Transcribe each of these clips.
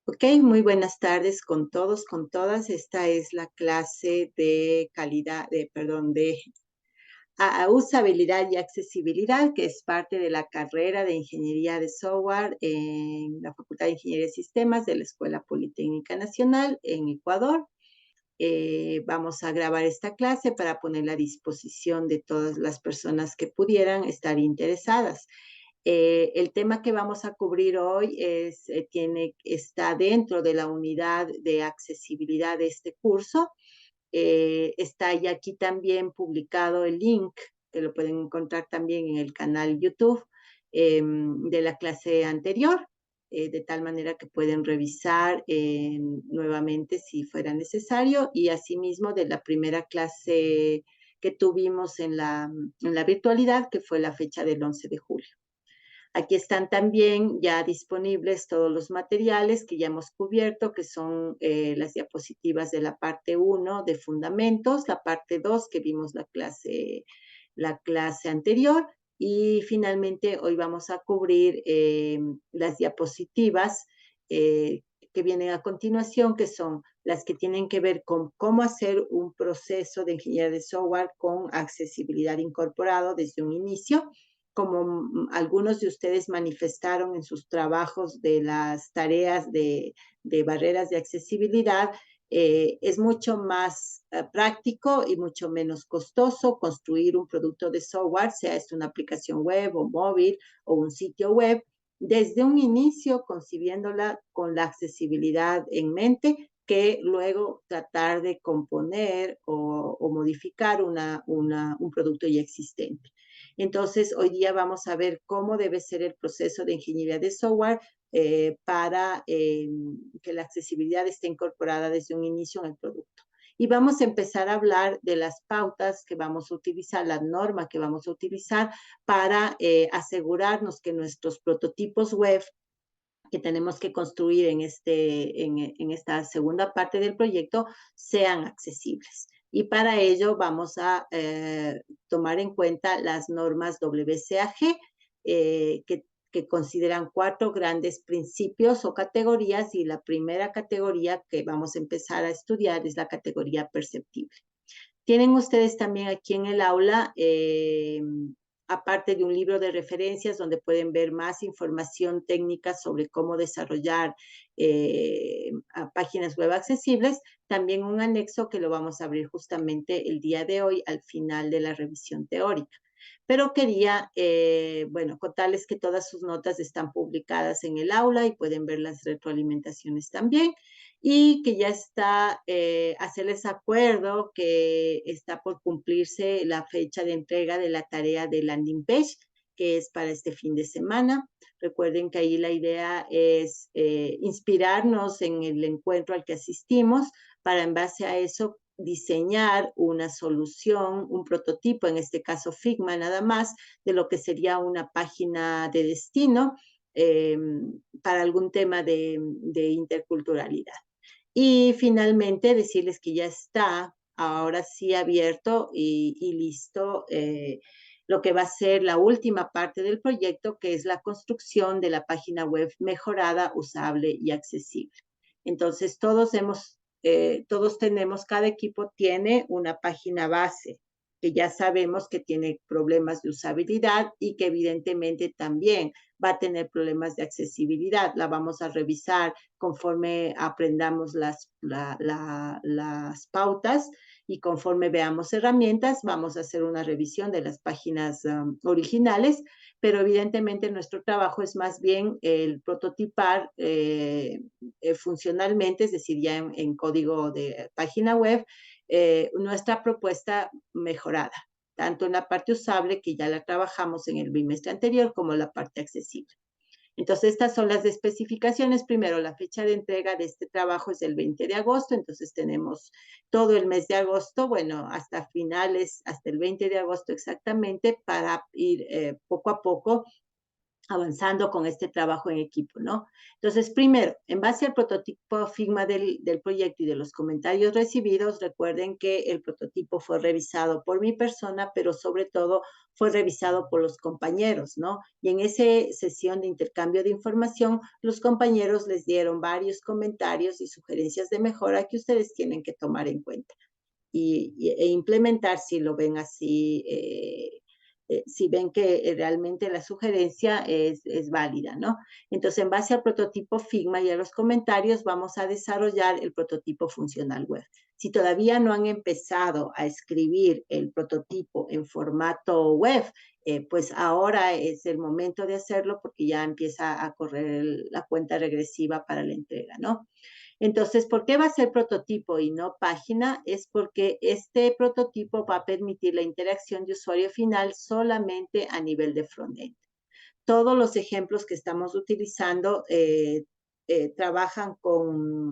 Ok, muy buenas tardes con todos, con todas. Esta es la clase de calidad, de usabilidad y accesibilidad, que es parte de la carrera de Ingeniería de Software en la Facultad de Ingeniería de Sistemas de la Escuela Politécnica Nacional en Ecuador. Vamos a grabar esta clase para ponerla a disposición de todas las personas que pudieran estar interesadas. El tema que vamos a cubrir hoy está dentro de la unidad de accesibilidad de este curso. Está ya aquí también publicado el link, que lo pueden encontrar también en el canal YouTube de la clase anterior, de tal manera que pueden revisar nuevamente si fuera necesario, y asimismo de la primera clase que tuvimos en la virtualidad, que fue la fecha del 11 de julio. Aquí están también ya disponibles todos los materiales que ya hemos cubierto, que son las diapositivas de la parte 1 de fundamentos, la parte 2 que vimos la clase anterior, y finalmente hoy vamos a cubrir las diapositivas que vienen a continuación, que son las que tienen que ver con cómo hacer un proceso de ingeniería de software con accesibilidad incorporado desde un inicio, como algunos de ustedes manifestaron en sus trabajos de las tareas de barreras de accesibilidad. Es mucho más práctico y mucho menos costoso construir un producto de software, sea esto una aplicación web o móvil o un sitio web, desde un inicio concibiéndola con la accesibilidad en mente, que luego tratar de componer o modificar un producto ya existente. Entonces, hoy día vamos a ver cómo debe ser el proceso de ingeniería de software para que la accesibilidad esté incorporada desde un inicio en el producto. Y vamos a empezar a hablar de las pautas que vamos a utilizar, la norma que vamos a utilizar para asegurarnos que nuestros prototipos web que tenemos que construir en esta segunda parte del proyecto sean accesibles. Y para ello vamos a tomar en cuenta las normas WCAG, que consideran 4 grandes principios o categorías, y la primera categoría que vamos a empezar a estudiar es la categoría perceptible. Tienen ustedes también aquí en el aula, aparte de un libro de referencias donde pueden ver más información técnica sobre cómo desarrollar páginas web accesibles, también un anexo que lo vamos a abrir justamente el día de hoy al final de la revisión teórica. Pero quería, bueno, contarles que todas sus notas están publicadas en el aula y pueden ver las retroalimentaciones también, y que ya está, hacerles acuerdo que está por cumplirse la fecha de entrega de la tarea de landing page, que es para este fin de semana. Recuerden que ahí la idea es inspirarnos en el encuentro al que asistimos para, en base a eso, diseñar una solución, un prototipo, en este caso Figma nada más, de lo que sería una página de destino eh, para algún tema de interculturalidad. Y finalmente decirles que ya está ahora sí abierto y listo lo que va a ser la última parte del proyecto, que es la construcción de la página web mejorada, usable y accesible. Entonces, todos tenemos, cada equipo tiene una página base que ya sabemos que tiene problemas de usabilidad y que evidentemente también va a tener problemas de accesibilidad. La vamos a revisar conforme aprendamos las pautas, y conforme veamos herramientas, vamos a hacer una revisión de las páginas originales, pero evidentemente nuestro trabajo es más bien el prototipar funcionalmente, es decir, ya en código de página web, nuestra propuesta mejorada, tanto en la parte usable, que ya la trabajamos en el bimestre anterior, como la parte accesible. Entonces, estas son las especificaciones. Primero, la fecha de entrega de este trabajo es el 20 de agosto, entonces tenemos todo el mes de agosto, bueno, hasta finales, hasta el 20 de agosto exactamente, para ir poco a poco avanzando con este trabajo en equipo, ¿no? Entonces, primero, en base al prototipo Figma del proyecto y de los comentarios recibidos, recuerden que el prototipo fue revisado por mi persona, pero sobre todo fue revisado por los compañeros, ¿no? Y en esa sesión de intercambio de información, los compañeros les dieron varios comentarios y sugerencias de mejora que ustedes tienen que tomar en cuenta e implementar si lo ven así, si ven que realmente la sugerencia es válida, ¿no? Entonces, en base al prototipo Figma y a los comentarios, vamos a desarrollar el prototipo funcional web. Si todavía no han empezado a escribir el prototipo en formato web, pues ahora es el momento de hacerlo porque ya empieza a correr la cuenta regresiva para la entrega, ¿no? Entonces, ¿por qué va a ser prototipo y no página? Es porque este prototipo va a permitir la interacción de usuario final solamente a nivel de frontend. Todos los ejemplos que estamos utilizando trabajan con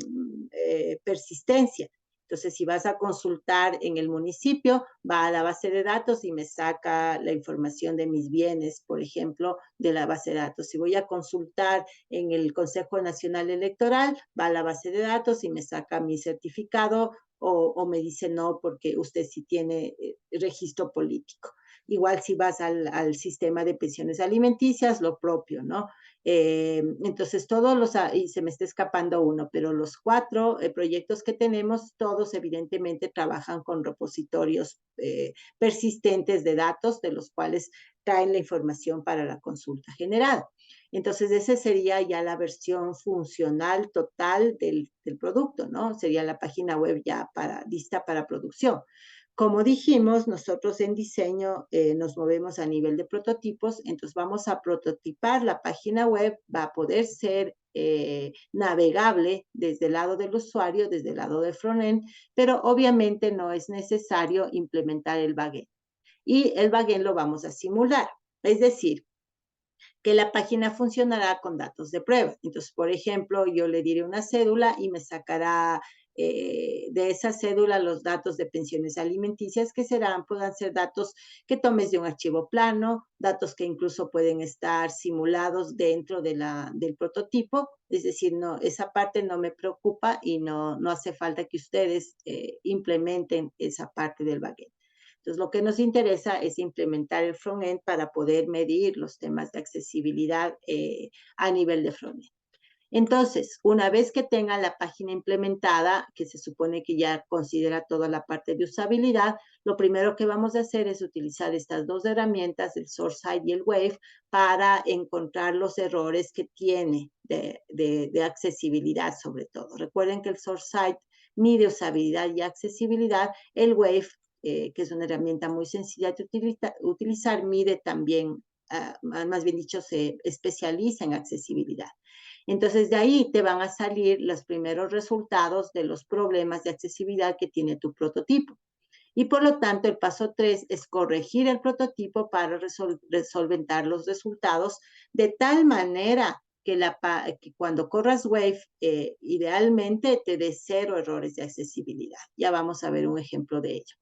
persistencia. Entonces, si vas a consultar en el municipio, va a la base de datos y me saca la información de mis bienes, por ejemplo, de la base de datos. Si voy a consultar en el Consejo Nacional Electoral, va a la base de datos y me saca mi certificado o me dice no porque usted sí tiene registro político. Igual si vas al sistema de pensiones alimenticias, lo propio, ¿no? Entonces, todos los, y se me está escapando uno, pero los 4 proyectos que tenemos, todos evidentemente trabajan con repositorios persistentes de datos, de los cuales traen la información para la consulta generada. Entonces, esa sería ya la versión funcional total del producto, ¿no? Sería la página web ya lista para producción. Como dijimos, nosotros en diseño nos movemos a nivel de prototipos, entonces vamos a prototipar la página web, va a poder ser navegable desde el lado del usuario, desde el lado de frontend, pero obviamente no es necesario implementar el backend. Y el backend lo vamos a simular, es decir, que la página funcionará con datos de prueba. Entonces, por ejemplo, yo le diré una cédula y me sacará de esa cédula los datos de pensiones alimenticias que puedan ser datos que tomes de un archivo plano, datos que incluso pueden estar simulados dentro del prototipo, es decir, no, esa parte no me preocupa y no hace falta que ustedes implementen esa parte del backend. Entonces, lo que nos interesa es implementar el frontend para poder medir los temas de accesibilidad a nivel de frontend. Entonces, una vez que tenga la página implementada, que se supone que ya considera toda la parte de usabilidad, lo primero que vamos a hacer es utilizar estas 2 herramientas, el SourceSide y el Wave, para encontrar los errores que tiene de accesibilidad sobre todo. Recuerden que el SourceSide mide usabilidad y accesibilidad, el Wave que es una herramienta muy sencilla de utilizar, mide también, más bien dicho, se especializa en accesibilidad. Entonces, de ahí te van a salir los primeros resultados de los problemas de accesibilidad que tiene tu prototipo. Y por lo tanto, el paso 3 es corregir el prototipo para resolventar los resultados de tal manera que cuando corras Wave, idealmente te dé 0 errores de accesibilidad. Ya vamos a ver un ejemplo de ello.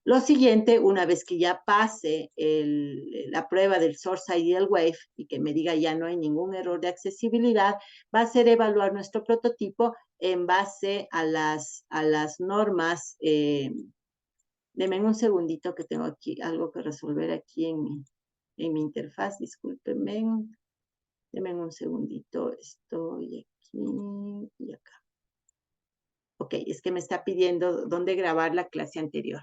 Lo siguiente, una vez que ya pase la prueba del Source ID del Wave y que me diga ya no hay ningún error de accesibilidad, va a ser evaluar nuestro prototipo en base a las normas. Denme un segundito que tengo aquí algo que resolver aquí en mi interfaz, discúlpenme. Denme un segundito, estoy aquí y acá. Ok, es que me está pidiendo dónde grabar la clase anterior.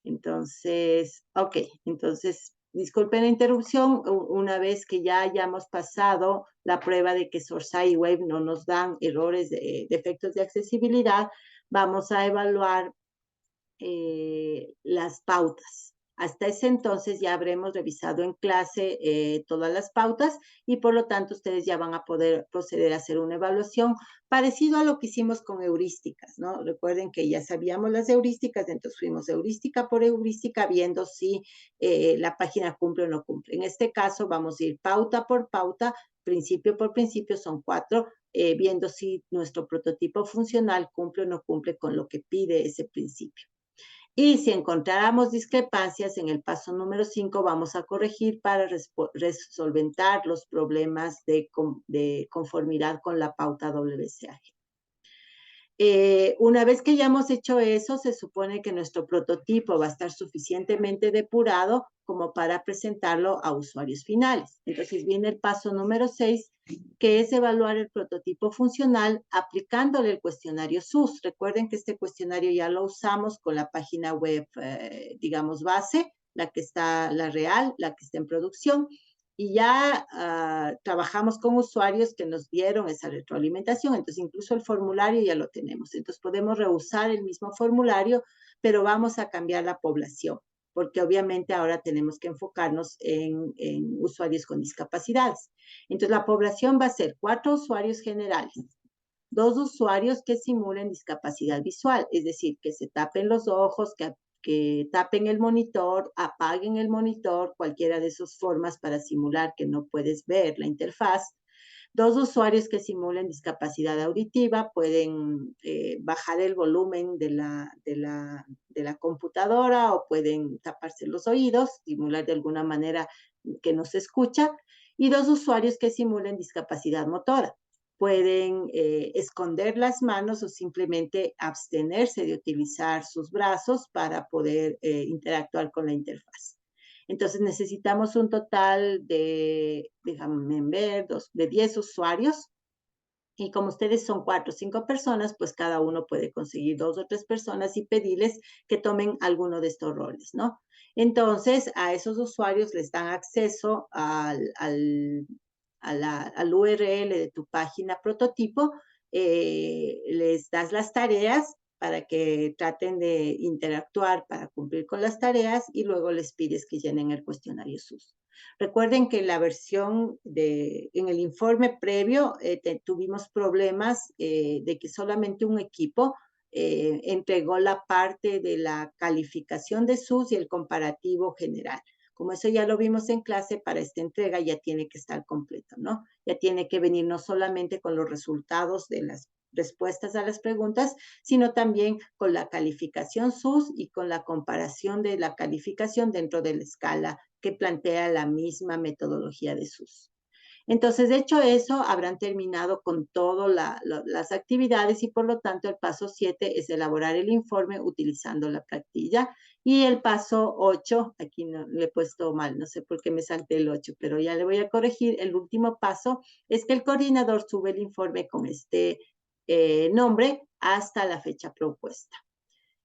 Entonces, ok, entonces, disculpen la interrupción, una vez que ya hayamos pasado la prueba de que SourceSide y Wave no nos dan errores de defectos de accesibilidad, vamos a evaluar las pautas. Hasta ese entonces ya habremos revisado en clase todas las pautas y por lo tanto ustedes ya van a poder proceder a hacer una evaluación parecido a lo que hicimos con heurísticas, ¿no? Recuerden que ya sabíamos las heurísticas, entonces fuimos heurística por heurística viendo si la página cumple o no cumple. En este caso vamos a ir pauta por pauta, principio por principio, son 4, viendo si nuestro prototipo funcional cumple o no cumple con lo que pide ese principio. Y si encontráramos discrepancias, en el paso número 5 vamos a corregir para resolventar los problemas de conformidad con la pauta WCAG. Una vez que ya hemos hecho eso, se supone que nuestro prototipo va a estar suficientemente depurado como para presentarlo a usuarios finales. Entonces viene el paso número 6, que es evaluar el prototipo funcional aplicándole el cuestionario SUS. Recuerden que este cuestionario ya lo usamos con la página web, digamos, base, la que está, la real, la que está en producción, y ya trabajamos con usuarios que nos dieron esa retroalimentación, entonces incluso el formulario ya lo tenemos, entonces podemos reusar el mismo formulario, pero vamos a cambiar la población, porque obviamente ahora tenemos que enfocarnos en usuarios con discapacidades. Entonces la población va a ser 4 usuarios generales, 2 usuarios que simulen discapacidad visual, es decir, que se tapen los ojos, que tapen el monitor, apaguen el monitor, cualquiera de esas formas para simular que no puedes ver la interfaz. 2 usuarios que simulen discapacidad auditiva pueden bajar el volumen de la computadora o pueden taparse los oídos, simular de alguna manera que no se escucha. Y 2 usuarios que simulen discapacidad motora. Pueden esconder las manos o simplemente abstenerse de utilizar sus brazos para poder interactuar con la interfaz. Entonces necesitamos un total de, déjame ver, de 10 usuarios. Y como ustedes son 4 o 5 personas, pues cada uno puede conseguir 2 o 3 personas y pedirles que tomen alguno de estos roles, ¿no? Entonces, a esos usuarios les dan acceso al URL de tu página prototipo, les das las tareas para que traten de interactuar para cumplir con las tareas y luego les pides que llenen el cuestionario SUS. Recuerden que la versión en el informe previo tuvimos problemas de que solamente un equipo entregó la parte de la calificación de SUS y el comparativo general. Como eso ya lo vimos en clase, para esta entrega ya tiene que estar completo, ¿no? Ya tiene que venir no solamente con los resultados de las respuestas a las preguntas, sino también con la calificación SUS y con la comparación de la calificación dentro de la escala que plantea la misma metodología de SUS. Entonces, de hecho eso, habrán terminado con todas las actividades y por lo tanto el paso 7 es elaborar el informe utilizando la plantilla y el paso 8, aquí no, le he puesto mal, no sé por qué me salté el 8, pero ya le voy a corregir. El último paso es que el coordinador sube el informe con este nombre hasta la fecha propuesta.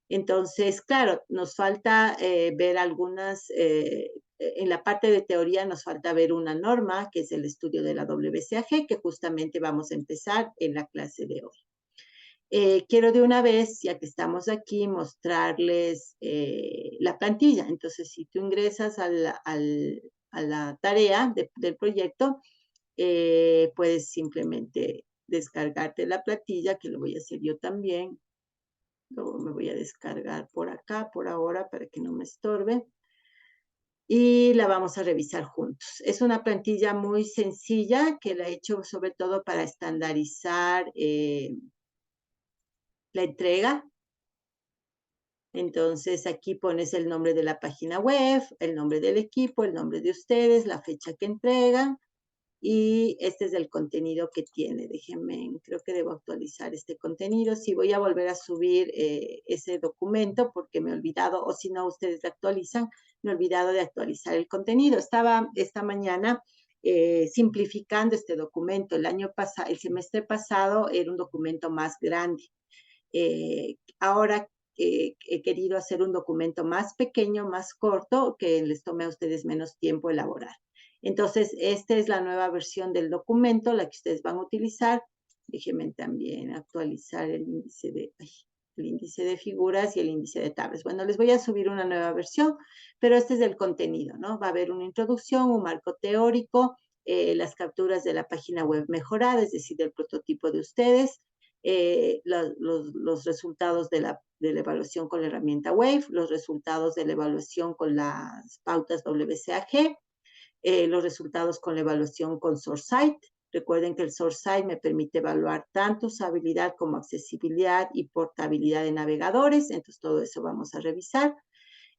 Entonces, claro, nos falta ver algunas, en la parte de teoría nos falta ver una norma, que es el estudio de la WCAG, que justamente vamos a empezar en la clase de hoy. Quiero de una vez, ya que estamos aquí, mostrarles la plantilla. Entonces, si tú ingresas a la tarea del proyecto, puedes simplemente descargarte la plantilla, que lo voy a hacer yo también. Luego me voy a descargar por acá, por ahora, para que no me estorbe. Y la vamos a revisar juntos. Es una plantilla muy sencilla que la he hecho sobre todo para estandarizar la entrega. Entonces aquí pones el nombre de la página web, el nombre del equipo, el nombre de ustedes, la fecha que entregan. Y este es el contenido que tiene. Déjenme, creo que debo actualizar este contenido. Sí, voy a volver a subir ese documento porque me he olvidado, o si no, ustedes lo actualizan, me he olvidado de actualizar el contenido. Estaba esta mañana simplificando este documento. El semestre pasado era un documento más grande. Ahora he querido hacer un documento más pequeño, más corto, que les tome a ustedes menos tiempo elaborar. Entonces, esta es la nueva versión del documento, la que ustedes van a utilizar. Déjenme también actualizar el índice de figuras y el índice de tablas. Bueno, les voy a subir una nueva versión, pero este es el contenido, ¿no? Va a haber una introducción, un marco teórico, las capturas de la página web mejorada, es decir, del prototipo de ustedes, los resultados de la evaluación con la herramienta WAVE, los resultados de la evaluación con las pautas WCAG, los resultados con la evaluación con SourceSight, Recuerden que el SourceSight me permite evaluar tanto usabilidad como accesibilidad y portabilidad de navegadores. Entonces, todo eso vamos a revisar.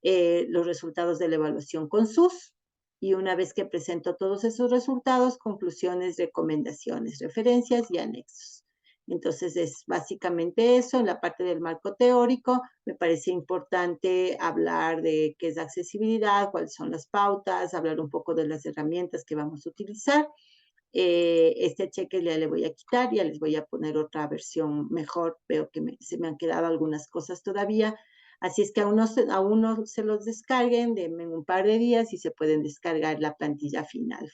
Los resultados de la evaluación con SUS. Y una vez que presento todos esos resultados, conclusiones, recomendaciones, referencias y anexos. Entonces, es básicamente eso. En la parte del marco teórico, me parece importante hablar de qué es accesibilidad, cuáles son las pautas, hablar un poco de las herramientas que vamos a utilizar. Este cheque ya le voy a quitar, ya les voy a poner otra versión mejor. Veo que se me han quedado algunas cosas todavía. Así es que a uno se los descarguen, denme un par de días y se pueden descargar la plantilla final.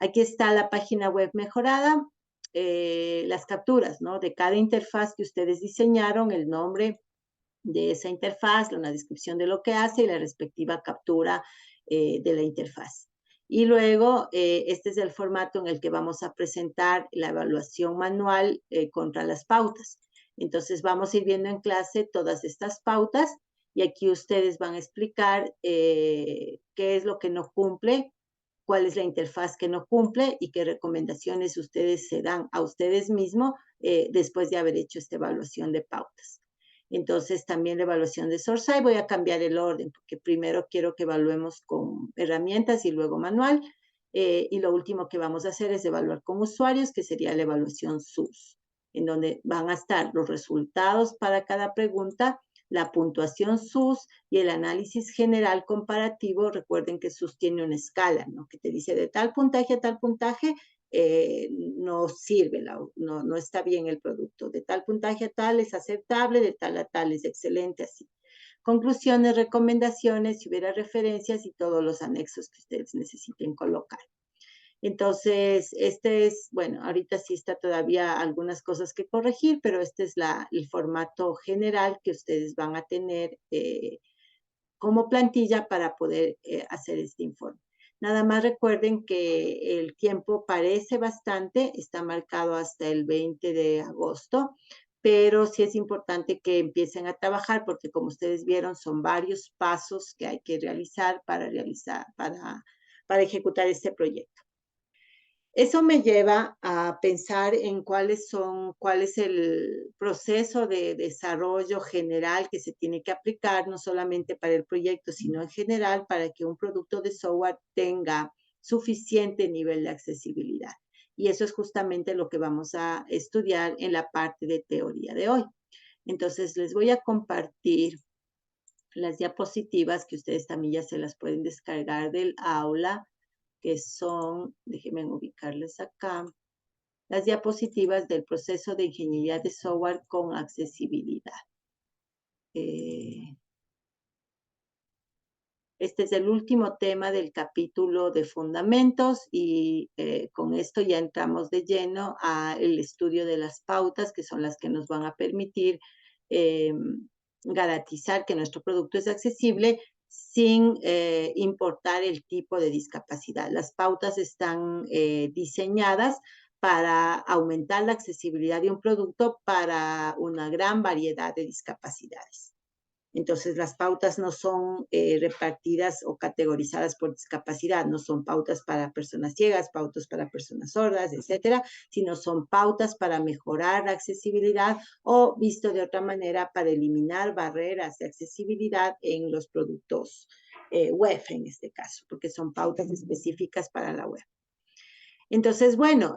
Aquí está la página web mejorada, las capturas, ¿no? De cada interfaz que ustedes diseñaron, el nombre de esa interfaz, una descripción de lo que hace y la respectiva captura de la interfaz. Y luego, este es el formato en el que vamos a presentar la evaluación manual contra las pautas. Entonces, vamos a ir viendo en clase todas estas pautas y aquí ustedes van a explicar qué es lo que no cumple, cuál es la interfaz que no cumple y qué recomendaciones ustedes se dan a ustedes mismos después de haber hecho esta evaluación de pautas. Entonces, también la evaluación de SourceSight, voy a cambiar el orden, porque primero quiero que evaluemos con herramientas y luego manual. Y lo último que vamos a hacer es evaluar con usuarios, que sería la evaluación SUS, en donde van a estar los resultados para cada pregunta, la puntuación SUS y el análisis general comparativo. Recuerden que SUS tiene una escala, ¿no? Que te dice de tal puntaje a tal puntaje, no sirve, no está bien el producto. De tal puntaje a tal es aceptable, de tal a tal es excelente, así. Conclusiones, recomendaciones, si hubiera referencias y todos los anexos que ustedes necesiten colocar. Entonces, este es, bueno, ahorita sí está todavía algunas cosas que corregir, pero este es el formato general que ustedes van a tener como plantilla para poder hacer este informe. Nada más recuerden que el tiempo parece bastante, está marcado hasta el 20 de agosto, pero sí es importante que empiecen a trabajar porque como ustedes vieron son varios pasos que hay que realizar para ejecutar este proyecto. Eso me lleva a pensar en cuál es el proceso de desarrollo general que se tiene que aplicar, no solamente para el proyecto, sino en general para que un producto de software tenga suficiente nivel de accesibilidad. Y eso es justamente lo que vamos a estudiar en la parte de teoría de hoy. Entonces, les voy a compartir las diapositivas que ustedes también ya se las pueden descargar del aula, que son, déjenme ubicarles acá, las diapositivas del proceso de ingeniería de software con accesibilidad. Este es el último tema del capítulo de fundamentos y con esto ya entramos de lleno al estudio de las pautas, que son las que nos van a permitir garantizar que nuestro producto es accesible sin importar el tipo de discapacidad. Las pautas están diseñadas para aumentar la accesibilidad de un producto para una gran variedad de discapacidades. Entonces, las pautas no son repartidas o categorizadas por discapacidad, no son pautas para personas ciegas, pautas para personas sordas, etcétera, sino son pautas para mejorar la accesibilidad o, visto de otra manera, para eliminar barreras de accesibilidad en los productos web, en este caso, porque son pautas específicas para la web. Entonces, bueno,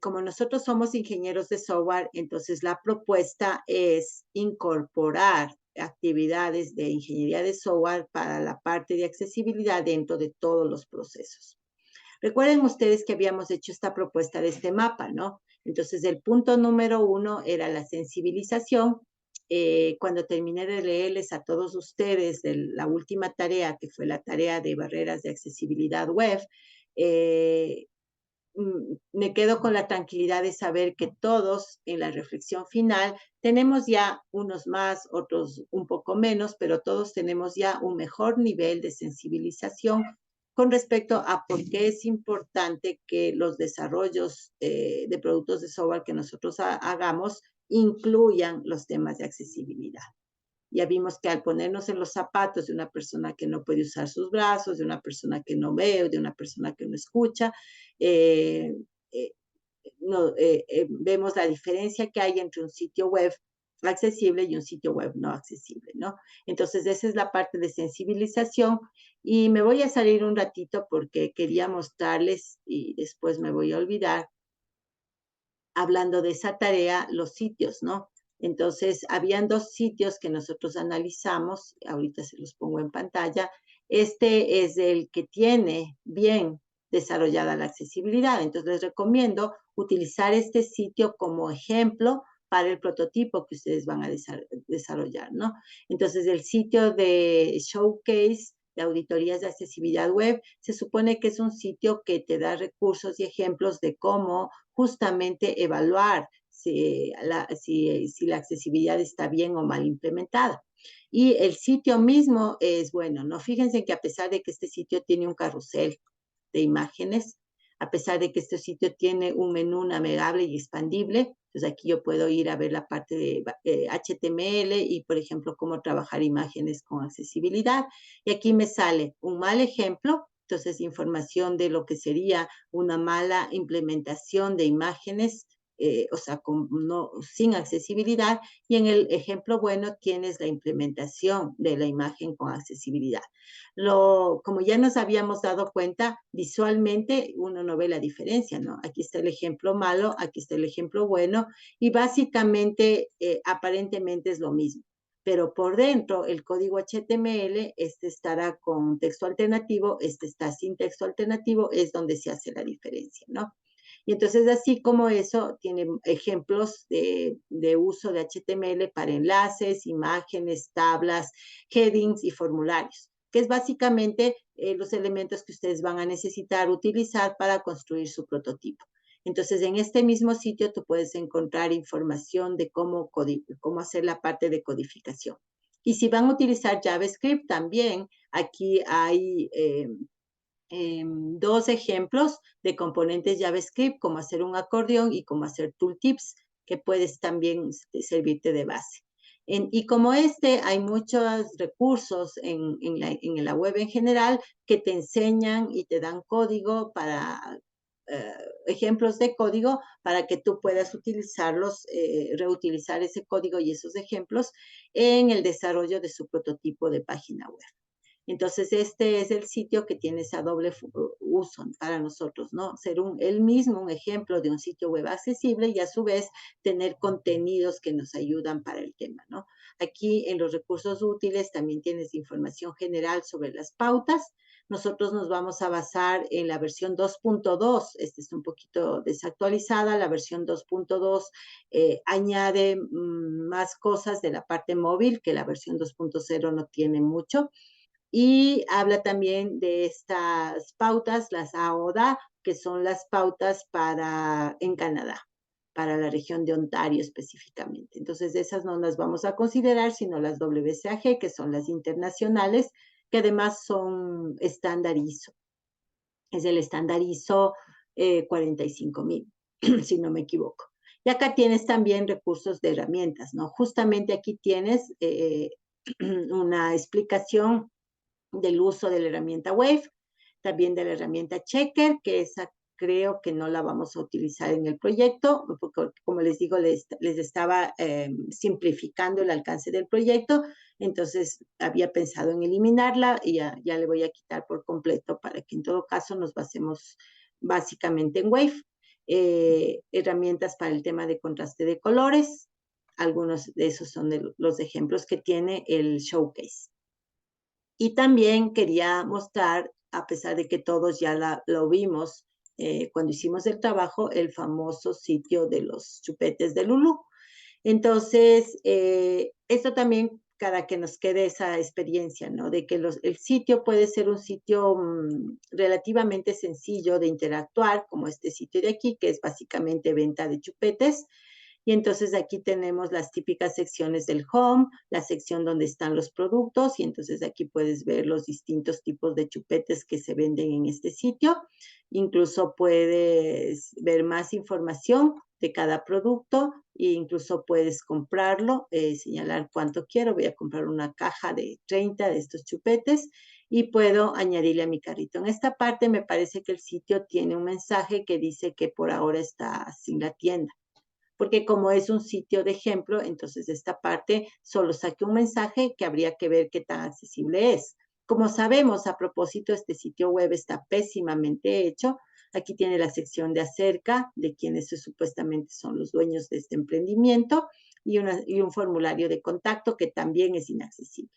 como nosotros somos ingenieros de software, entonces la propuesta es incorporar actividades de ingeniería de software para la parte de accesibilidad dentro de todos los procesos. Recuerden ustedes que habíamos hecho esta propuesta de este mapa, ¿no? Entonces, el punto número 1 era la sensibilización. Cuando terminé de leerles a todos ustedes la última tarea, que fue la tarea de barreras de accesibilidad web, me quedo con la tranquilidad de saber que todos en la reflexión final tenemos ya unos más, otros un poco menos, pero todos tenemos ya un mejor nivel de sensibilización con respecto a por qué es importante que los desarrollos de productos de software que nosotros hagamos incluyan los temas de accesibilidad. Ya vimos que al ponernos en los zapatos de una persona que no puede usar sus brazos, de una persona que no ve, o de una persona que no escucha, vemos la diferencia que hay entre un sitio web accesible y un sitio web no accesible, ¿no? Entonces, esa es la parte de sensibilización y me voy a salir un ratito porque quería mostrarles y después me voy a olvidar, hablando de esa tarea, los sitios, ¿no? Entonces, habían 2 sitios que nosotros analizamos, ahorita se los pongo en pantalla. Este es el que tiene bien desarrollada la accesibilidad. Entonces, les recomiendo utilizar este sitio como ejemplo para el prototipo que ustedes van a desarrollar, ¿no? Entonces, el sitio de Showcase de auditorías de accesibilidad web, se supone que es un sitio que te da recursos y ejemplos de cómo justamente evaluar si la accesibilidad está bien o mal implementada. Y el sitio mismo es bueno, ¿no? Fíjense que a pesar de que este sitio tiene un carrusel de imágenes, a pesar de que este sitio tiene un menú navegable y expandible, entonces aquí yo puedo ir a ver la parte de HTML y, por ejemplo, cómo trabajar imágenes con accesibilidad. Y aquí me sale un mal ejemplo, entonces información de lo que sería una mala implementación de imágenes, o sea, sin accesibilidad, y en el ejemplo bueno tienes la implementación de la imagen con accesibilidad. Como ya nos habíamos dado cuenta, visualmente uno no ve la diferencia, ¿no? Aquí está el ejemplo malo, aquí está el ejemplo bueno, y básicamente, aparentemente es lo mismo. Pero por dentro, el código HTML, este estará con texto alternativo, este está sin texto alternativo, es donde se hace la diferencia, ¿no? Y entonces, así como eso, tiene ejemplos de uso de HTML para enlaces, imágenes, tablas, headings y formularios, que es básicamente los elementos que ustedes van a necesitar utilizar para construir su prototipo. Entonces, en este mismo sitio tú puedes encontrar información de cómo hacer la parte de codificación. Y si van a utilizar JavaScript también, aquí hay 2 ejemplos de componentes JavaScript, cómo hacer un acordeón y cómo hacer tooltips, que puedes también servirte de base. Y como hay muchos recursos en la web en general que te enseñan y te dan código para ejemplos de código para que tú puedas utilizarlos, reutilizar ese código y esos ejemplos en el desarrollo de su prototipo de página web. Entonces, este es el sitio que tiene esa doble uso para nosotros, ¿no? Ser él mismo un ejemplo de un sitio web accesible y a su vez tener contenidos que nos ayudan para el tema, ¿no? Aquí en los recursos útiles también tienes información general sobre las pautas. Nosotros nos vamos a basar en la versión 2.2. Esta está un poquito desactualizada. La versión 2.2 añade más cosas de la parte móvil que la versión 2.0 no tiene mucho. Y habla también de estas pautas, las AODA, que son las pautas en Canadá, para la región de Ontario específicamente. Entonces, esas no las vamos a considerar, sino las WCAG, que son las internacionales, que además son estándar ISO. Es el estándar ISO 45000, si no me equivoco. Y acá tienes también recursos de herramientas, ¿no? Justamente aquí tienes una explicación del uso de la herramienta Wave, también de la herramienta Checker, que esa creo que no la vamos a utilizar en el proyecto, porque como les digo, les estaba simplificando el alcance del proyecto, entonces había pensado en eliminarla y ya le voy a quitar por completo para que en todo caso nos basemos básicamente en Wave. Herramientas para el tema de contraste de colores, algunos de esos son los ejemplos que tiene el Showcase. Y también quería mostrar, a pesar de que todos ya lo vimos cuando hicimos el trabajo, el famoso sitio de los chupetes de Lulú. Entonces, esto también para que nos quede esa experiencia, ¿no? De que el sitio puede ser un sitio relativamente sencillo de interactuar, como este sitio de aquí, que es básicamente venta de chupetes. Y entonces aquí tenemos las típicas secciones del home, la sección donde están los productos, y entonces aquí puedes ver los distintos tipos de chupetes que se venden en este sitio. Incluso puedes ver más información de cada producto e incluso puedes comprarlo, señalar cuánto quiero. Voy a comprar una caja de 30 de estos chupetes y puedo añadirle a mi carrito. En esta parte me parece que el sitio tiene un mensaje que dice que por ahora está sin la tienda. Porque como es un sitio de ejemplo, entonces esta parte solo saqué un mensaje que habría que ver qué tan accesible es. Como sabemos, a propósito, este sitio web está pésimamente hecho. Aquí tiene la sección de acerca de quienes supuestamente son los dueños de este emprendimiento y un formulario de contacto que también es inaccesible.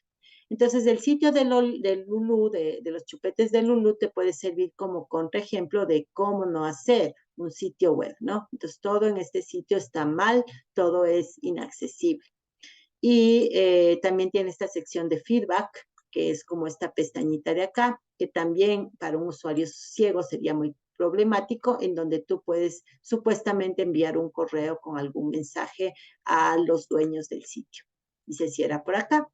Entonces, el sitio de Lulú, de los chupetes de Lulú, te puede servir como contraejemplo de cómo no hacer un sitio web, ¿no? Entonces, todo en este sitio está mal, todo es inaccesible. Y también tiene esta sección de feedback, que es como esta pestañita de acá, que también para un usuario ciego sería muy problemático, en donde tú puedes supuestamente enviar un correo con algún mensaje a los dueños del sitio. Y se cierra por acá.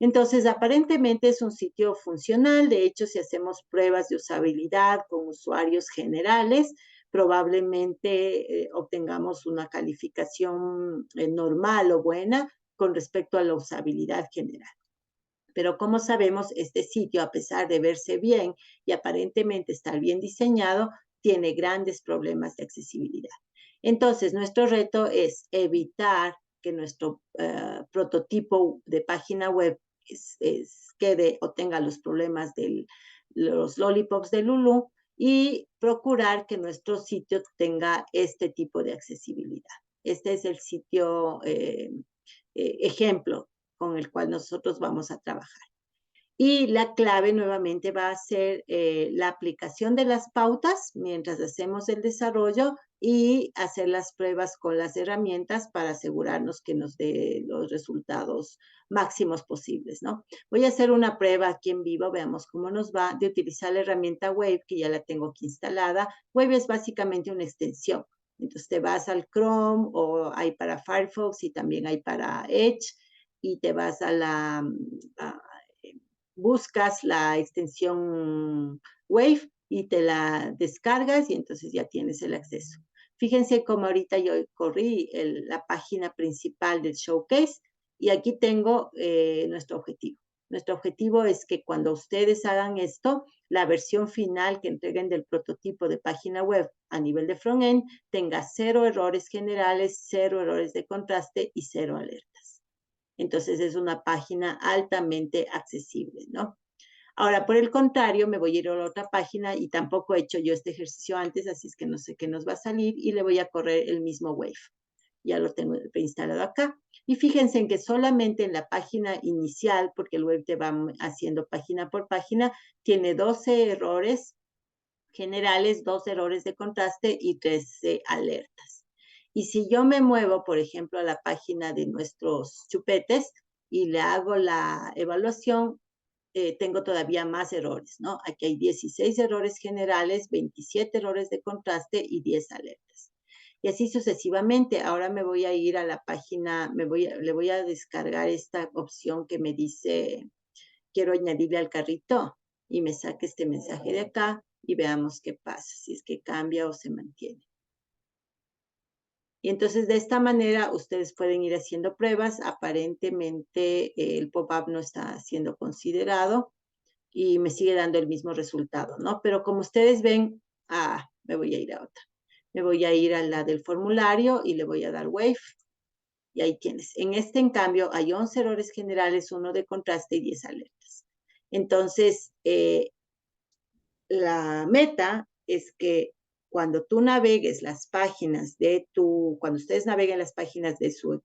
Entonces, aparentemente es un sitio funcional. De hecho, si hacemos pruebas de usabilidad con usuarios generales, probablemente obtengamos una calificación normal o buena con respecto a la usabilidad general. Pero como sabemos, este sitio, a pesar de verse bien y aparentemente estar bien diseñado, tiene grandes problemas de accesibilidad. Entonces, nuestro reto es evitar que nuestro prototipo de página web quede o tenga los problemas de los lollipops de Lulú y procurar que nuestro sitio tenga este tipo de accesibilidad. Este es el sitio ejemplo con el cual nosotros vamos a trabajar. Y la clave nuevamente va a ser la aplicación de las pautas mientras hacemos el desarrollo y hacer las pruebas con las herramientas para asegurarnos que nos dé los resultados máximos posibles, ¿no? Voy a hacer una prueba aquí en vivo, veamos cómo nos va, de utilizar la herramienta Wave, que ya la tengo aquí instalada. Wave es básicamente una extensión. Entonces te vas al Chrome o hay para Firefox y también hay para Edge y te vas a la... buscas la extensión Wave y te la descargas y entonces ya tienes el acceso. Fíjense cómo ahorita yo corrí la página principal del showcase y aquí tengo nuestro objetivo. Nuestro objetivo es que cuando ustedes hagan esto, la versión final que entreguen del prototipo de página web a nivel de frontend tenga 0 errores generales, 0 errores de contraste y 0 alertas. Entonces es una página altamente accesible, ¿no? Ahora, por el contrario, me voy a ir a la otra página y tampoco he hecho yo este ejercicio antes, así es que no sé qué nos va a salir y le voy a correr el mismo Wave. Ya lo tengo preinstalado acá. Y fíjense en que solamente en la página inicial, porque el Wave te va haciendo página por página, tiene 12 errores generales, 2 errores de contraste y 13 alertas. Y si yo me muevo, por ejemplo, a la página de nuestros chupetes y le hago la evaluación, tengo todavía más errores, ¿no? Aquí hay 16 errores generales, 27 errores de contraste y 10 alertas. Y así sucesivamente. Ahora me voy a ir a la página, le voy a descargar esta opción que me dice, quiero añadirle al carrito y me saque este mensaje de acá y veamos qué pasa, si es que cambia o se mantiene. Y entonces de esta manera ustedes pueden ir haciendo pruebas. Aparentemente el pop-up no está siendo considerado y me sigue dando el mismo resultado, ¿no? Pero como ustedes ven, me voy a ir a otra. Me voy a ir a la del formulario y le voy a dar Wave. Y ahí tienes. En este, en cambio, hay 11 errores generales, 1 de contraste y 10 alertas. Entonces, la meta es que cuando tú navegues las páginas cuando ustedes naveguen las páginas de su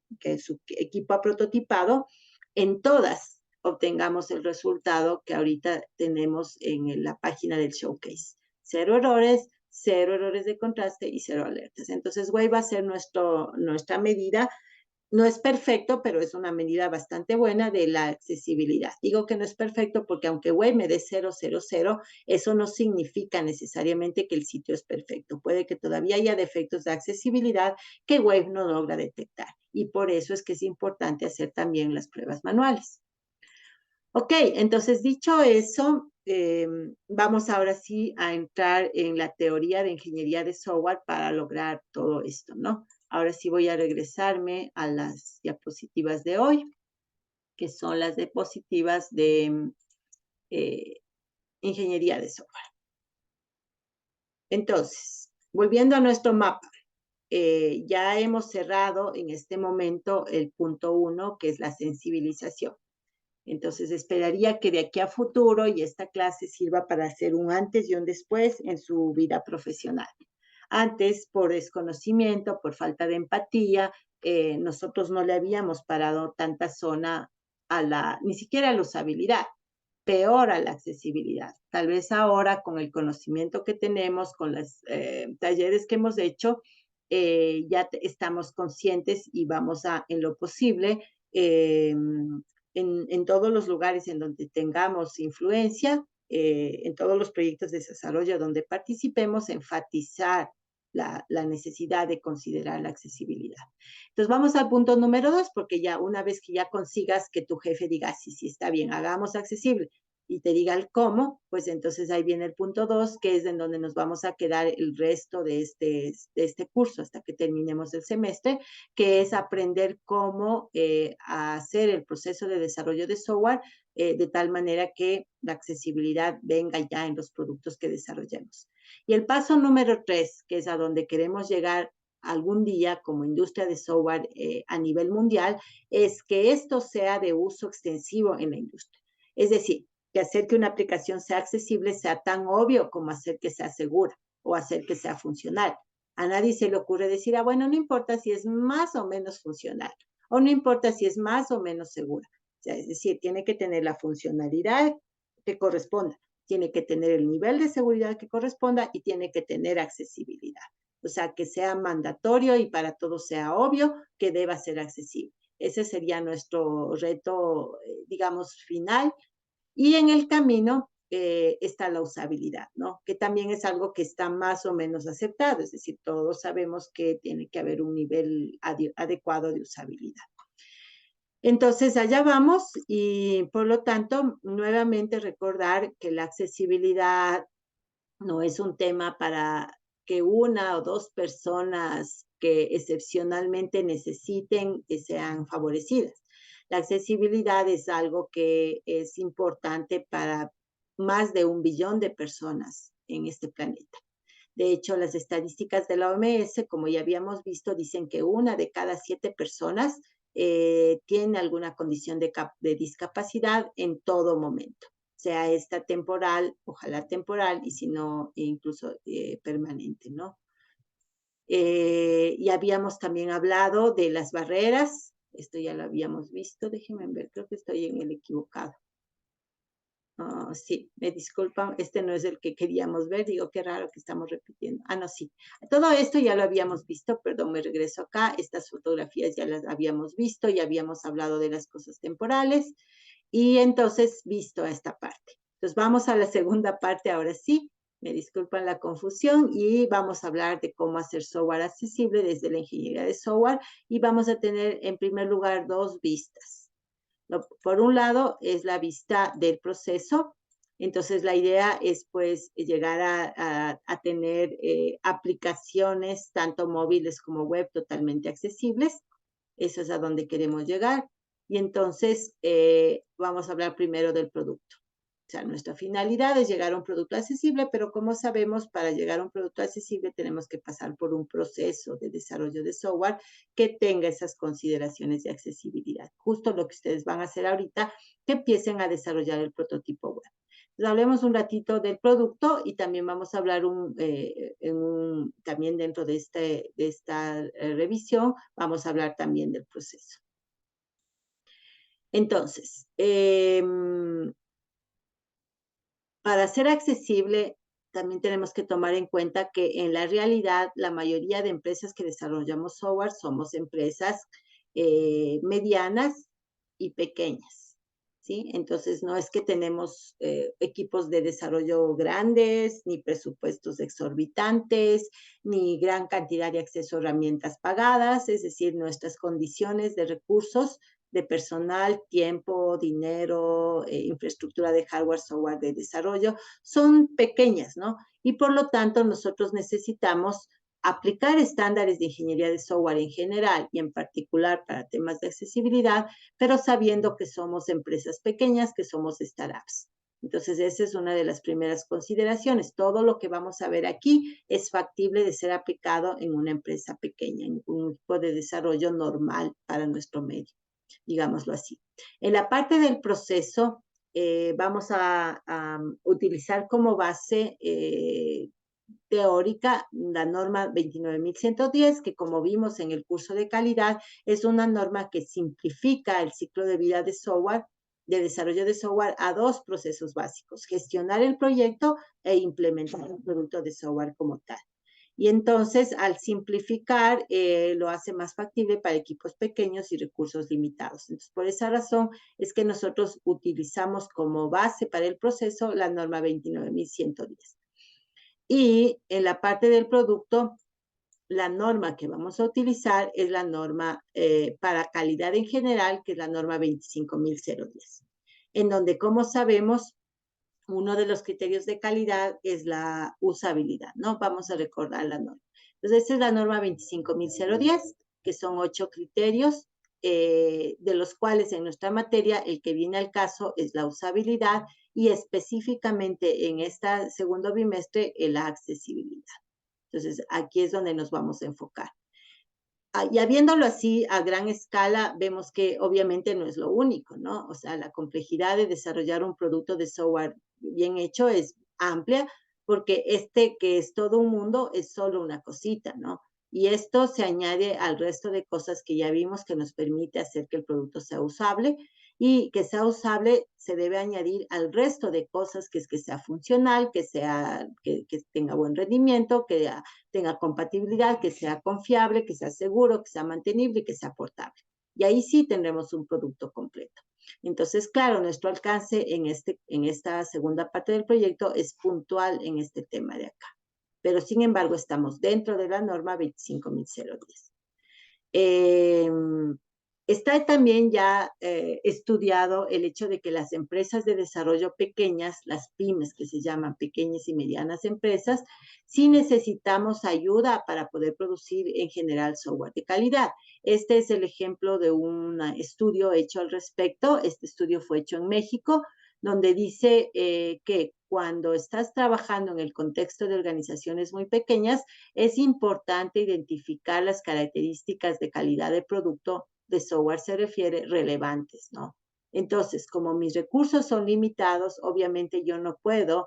equipo ha prototipado, en todas obtengamos el resultado que ahorita tenemos en la página del showcase. 0 errores, 0 errores de contraste y 0 alertas. Entonces, Wave va a ser nuestra medida. No es perfecto, pero es una medida bastante buena de la accesibilidad. Digo que no es perfecto porque aunque Wave me dé 000, eso no significa necesariamente que el sitio es perfecto. Puede que todavía haya defectos de accesibilidad que Wave no logra detectar. Y por eso es que es importante hacer también las pruebas manuales. Ok, entonces dicho eso, vamos ahora sí a entrar en la teoría de ingeniería de software para lograr todo esto, ¿no? Ahora sí voy a regresarme a las diapositivas de hoy, que son las diapositivas de ingeniería de software. Entonces, volviendo a nuestro mapa, ya hemos cerrado en este momento el punto 1, que es la sensibilización. Entonces, esperaría que de aquí a futuro y esta clase sirva para hacer un antes y un después en su vida profesional. Antes, por desconocimiento, por falta de empatía, nosotros no le habíamos parado tanta zona ni siquiera a la usabilidad, peor a la accesibilidad. Tal vez ahora, con el conocimiento que tenemos, con los talleres que hemos hecho, ya estamos conscientes y vamos a, en lo posible, en todos los lugares en donde tengamos influencia, en todos los proyectos de desarrollo donde participemos, enfatizar la necesidad de considerar la accesibilidad. Entonces vamos al punto número 2, porque ya una vez que ya consigas que tu jefe diga, sí, está bien, hagamos accesible, y te diga el cómo, pues entonces ahí viene el punto 2, que es en donde nos vamos a quedar el resto de este curso hasta que terminemos el semestre, que es aprender cómo hacer el proceso de desarrollo de software de tal manera que la accesibilidad venga ya en los productos que desarrollemos. Y el paso número 3, que es a donde queremos llegar algún día como industria de software a nivel mundial, es que esto sea de uso extensivo en la industria. Es decir, que hacer que una aplicación sea accesible sea tan obvio como hacer que sea segura o hacer que sea funcional. A nadie se le ocurre decir, bueno, no importa si es más o menos funcional, o no importa si es más o menos segura. O sea, es decir, tiene que tener la funcionalidad que corresponda, tiene que tener el nivel de seguridad que corresponda y tiene que tener accesibilidad. O sea, que sea mandatorio y para todos sea obvio que deba ser accesible. Ese sería nuestro reto, digamos, final. Y en el camino está la usabilidad, ¿no? Que también es algo que está más o menos aceptado, es decir, todos sabemos que tiene que haber un nivel adecuado de usabilidad. Entonces, allá vamos y por lo tanto, nuevamente recordar que la accesibilidad no es un tema para que una o dos personas que excepcionalmente necesiten que sean favorecidas. La accesibilidad es algo que es importante para más de 1 billón de personas en este planeta. De hecho, las estadísticas de la OMS, como ya habíamos visto, dicen que 1 de cada 7 personas tiene alguna condición de discapacidad en todo momento, sea esta temporal, ojalá temporal, y si no, incluso permanente, ¿no? Y habíamos también hablado de las barreras, esto ya lo habíamos visto, déjenme ver, creo que estoy en el equivocado. Sí, me disculpan, este no es el que queríamos ver, digo, qué raro que estamos repitiendo. No, sí, todo esto ya lo habíamos visto, perdón, me regreso acá, estas fotografías ya las habíamos visto, ya habíamos hablado de las cosas temporales, y entonces visto esta parte. Entonces vamos a la segunda parte ahora sí, me disculpan la confusión, y vamos a hablar de cómo hacer software accesible desde la ingeniería de software, y vamos a tener en primer lugar 2 vistas. Por un lado, es la vista del proceso. Entonces, la idea es, pues, llegar a tener aplicaciones, tanto móviles como web, totalmente accesibles. Eso es a donde queremos llegar. Y entonces, vamos a hablar primero del producto. O sea, nuestra finalidad es llegar a un producto accesible, pero como sabemos, para llegar a un producto accesible tenemos que pasar por un proceso de desarrollo de software que tenga esas consideraciones de accesibilidad. Justo lo que ustedes van a hacer ahorita, que empiecen a desarrollar el prototipo web. Entonces, hablemos un ratito del producto y también vamos a hablar también dentro de esta revisión, vamos a hablar también del proceso. Entonces, para ser accesible, también tenemos que tomar en cuenta que en la realidad la mayoría de empresas que desarrollamos software somos empresas medianas y pequeñas, ¿sí? Entonces no es que tenemos equipos de desarrollo grandes, ni presupuestos exorbitantes, ni gran cantidad de acceso a herramientas pagadas, es decir, nuestras condiciones de recursos de personal, tiempo, dinero, infraestructura de hardware, software de desarrollo, son pequeñas, ¿no? Y por lo tanto nosotros necesitamos aplicar estándares de ingeniería de software en general y en particular para temas de accesibilidad, pero sabiendo que somos empresas pequeñas, que somos startups. Entonces, esa es una de las primeras consideraciones. Todo lo que vamos a ver aquí es factible de ser aplicado en una empresa pequeña, en un equipo de desarrollo normal para nuestro medio, digámoslo así. En la parte del proceso, vamos a utilizar como base teórica la norma 29110, que como vimos en el curso de calidad, es una norma que simplifica el ciclo de vida de software, de desarrollo de software a dos procesos básicos: gestionar el proyecto e implementar el producto de software como tal. Y entonces, al simplificar, lo hace más factible para equipos pequeños y recursos limitados. Entonces, por esa razón es que nosotros utilizamos como base para el proceso la norma 29110. Y en la parte del producto, la norma que vamos a utilizar es la norma para calidad en general, que es la norma 25010, en donde, como sabemos, uno de los criterios de calidad es la usabilidad, ¿no? Vamos a recordar la norma. Entonces, esta es la norma 25010, que son 8 criterios, de los cuales en nuestra materia el que viene al caso es la usabilidad y específicamente en este segundo bimestre la accesibilidad. Entonces, aquí es donde nos vamos a enfocar. Y viéndolo así a gran escala, vemos que obviamente no es lo único, ¿no? O sea, la complejidad de desarrollar un producto de software bien hecho es amplia, porque que es todo un mundo, es solo una cosita, ¿no? Y esto se añade al resto de cosas que ya vimos que nos permite hacer que el producto sea usable, y que sea usable se debe añadir al resto de cosas, que es que sea funcional, que tenga buen rendimiento, que tenga compatibilidad, que sea confiable, que sea seguro, que sea mantenible y que sea portable. Y ahí sí tendremos un producto completo. Entonces, claro, nuestro alcance en esta segunda parte del proyecto es puntual en este tema de acá. Pero, sin embargo, estamos dentro de la norma 25010. Está también ya estudiado el hecho de que las empresas de desarrollo pequeñas, las pymes, que se llaman pequeñas y medianas empresas, sí necesitamos ayuda para poder producir en general software de calidad. Este es el ejemplo de un estudio hecho al respecto. Este estudio fue hecho en México, donde dice que cuando estás trabajando en el contexto de organizaciones muy pequeñas, es importante identificar las características de calidad de producto de software, se refiere, relevantes, ¿no? Entonces, como mis recursos son limitados, obviamente yo no puedo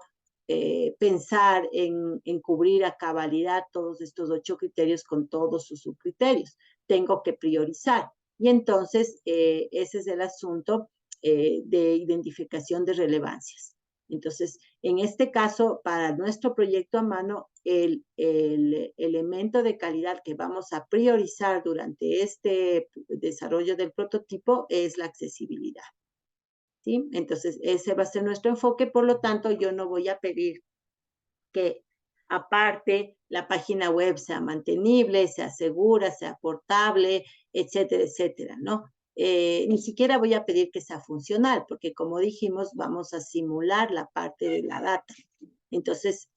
pensar en cubrir a cabalidad todos estos 8 criterios con todos sus subcriterios. Tengo que priorizar. Y entonces, ese es el asunto de identificación de relevancias. Entonces, en este caso, para nuestro proyecto a mano, el elemento de calidad que vamos a priorizar durante este desarrollo del prototipo es la accesibilidad, ¿sí? Entonces, ese va a ser nuestro enfoque. Por lo tanto, yo no voy a pedir que aparte la página web sea mantenible, sea segura, sea portable, etcétera, etcétera, ¿no? Ni siquiera voy a pedir que sea funcional, porque como dijimos, vamos a simular la parte de la data. Entonces,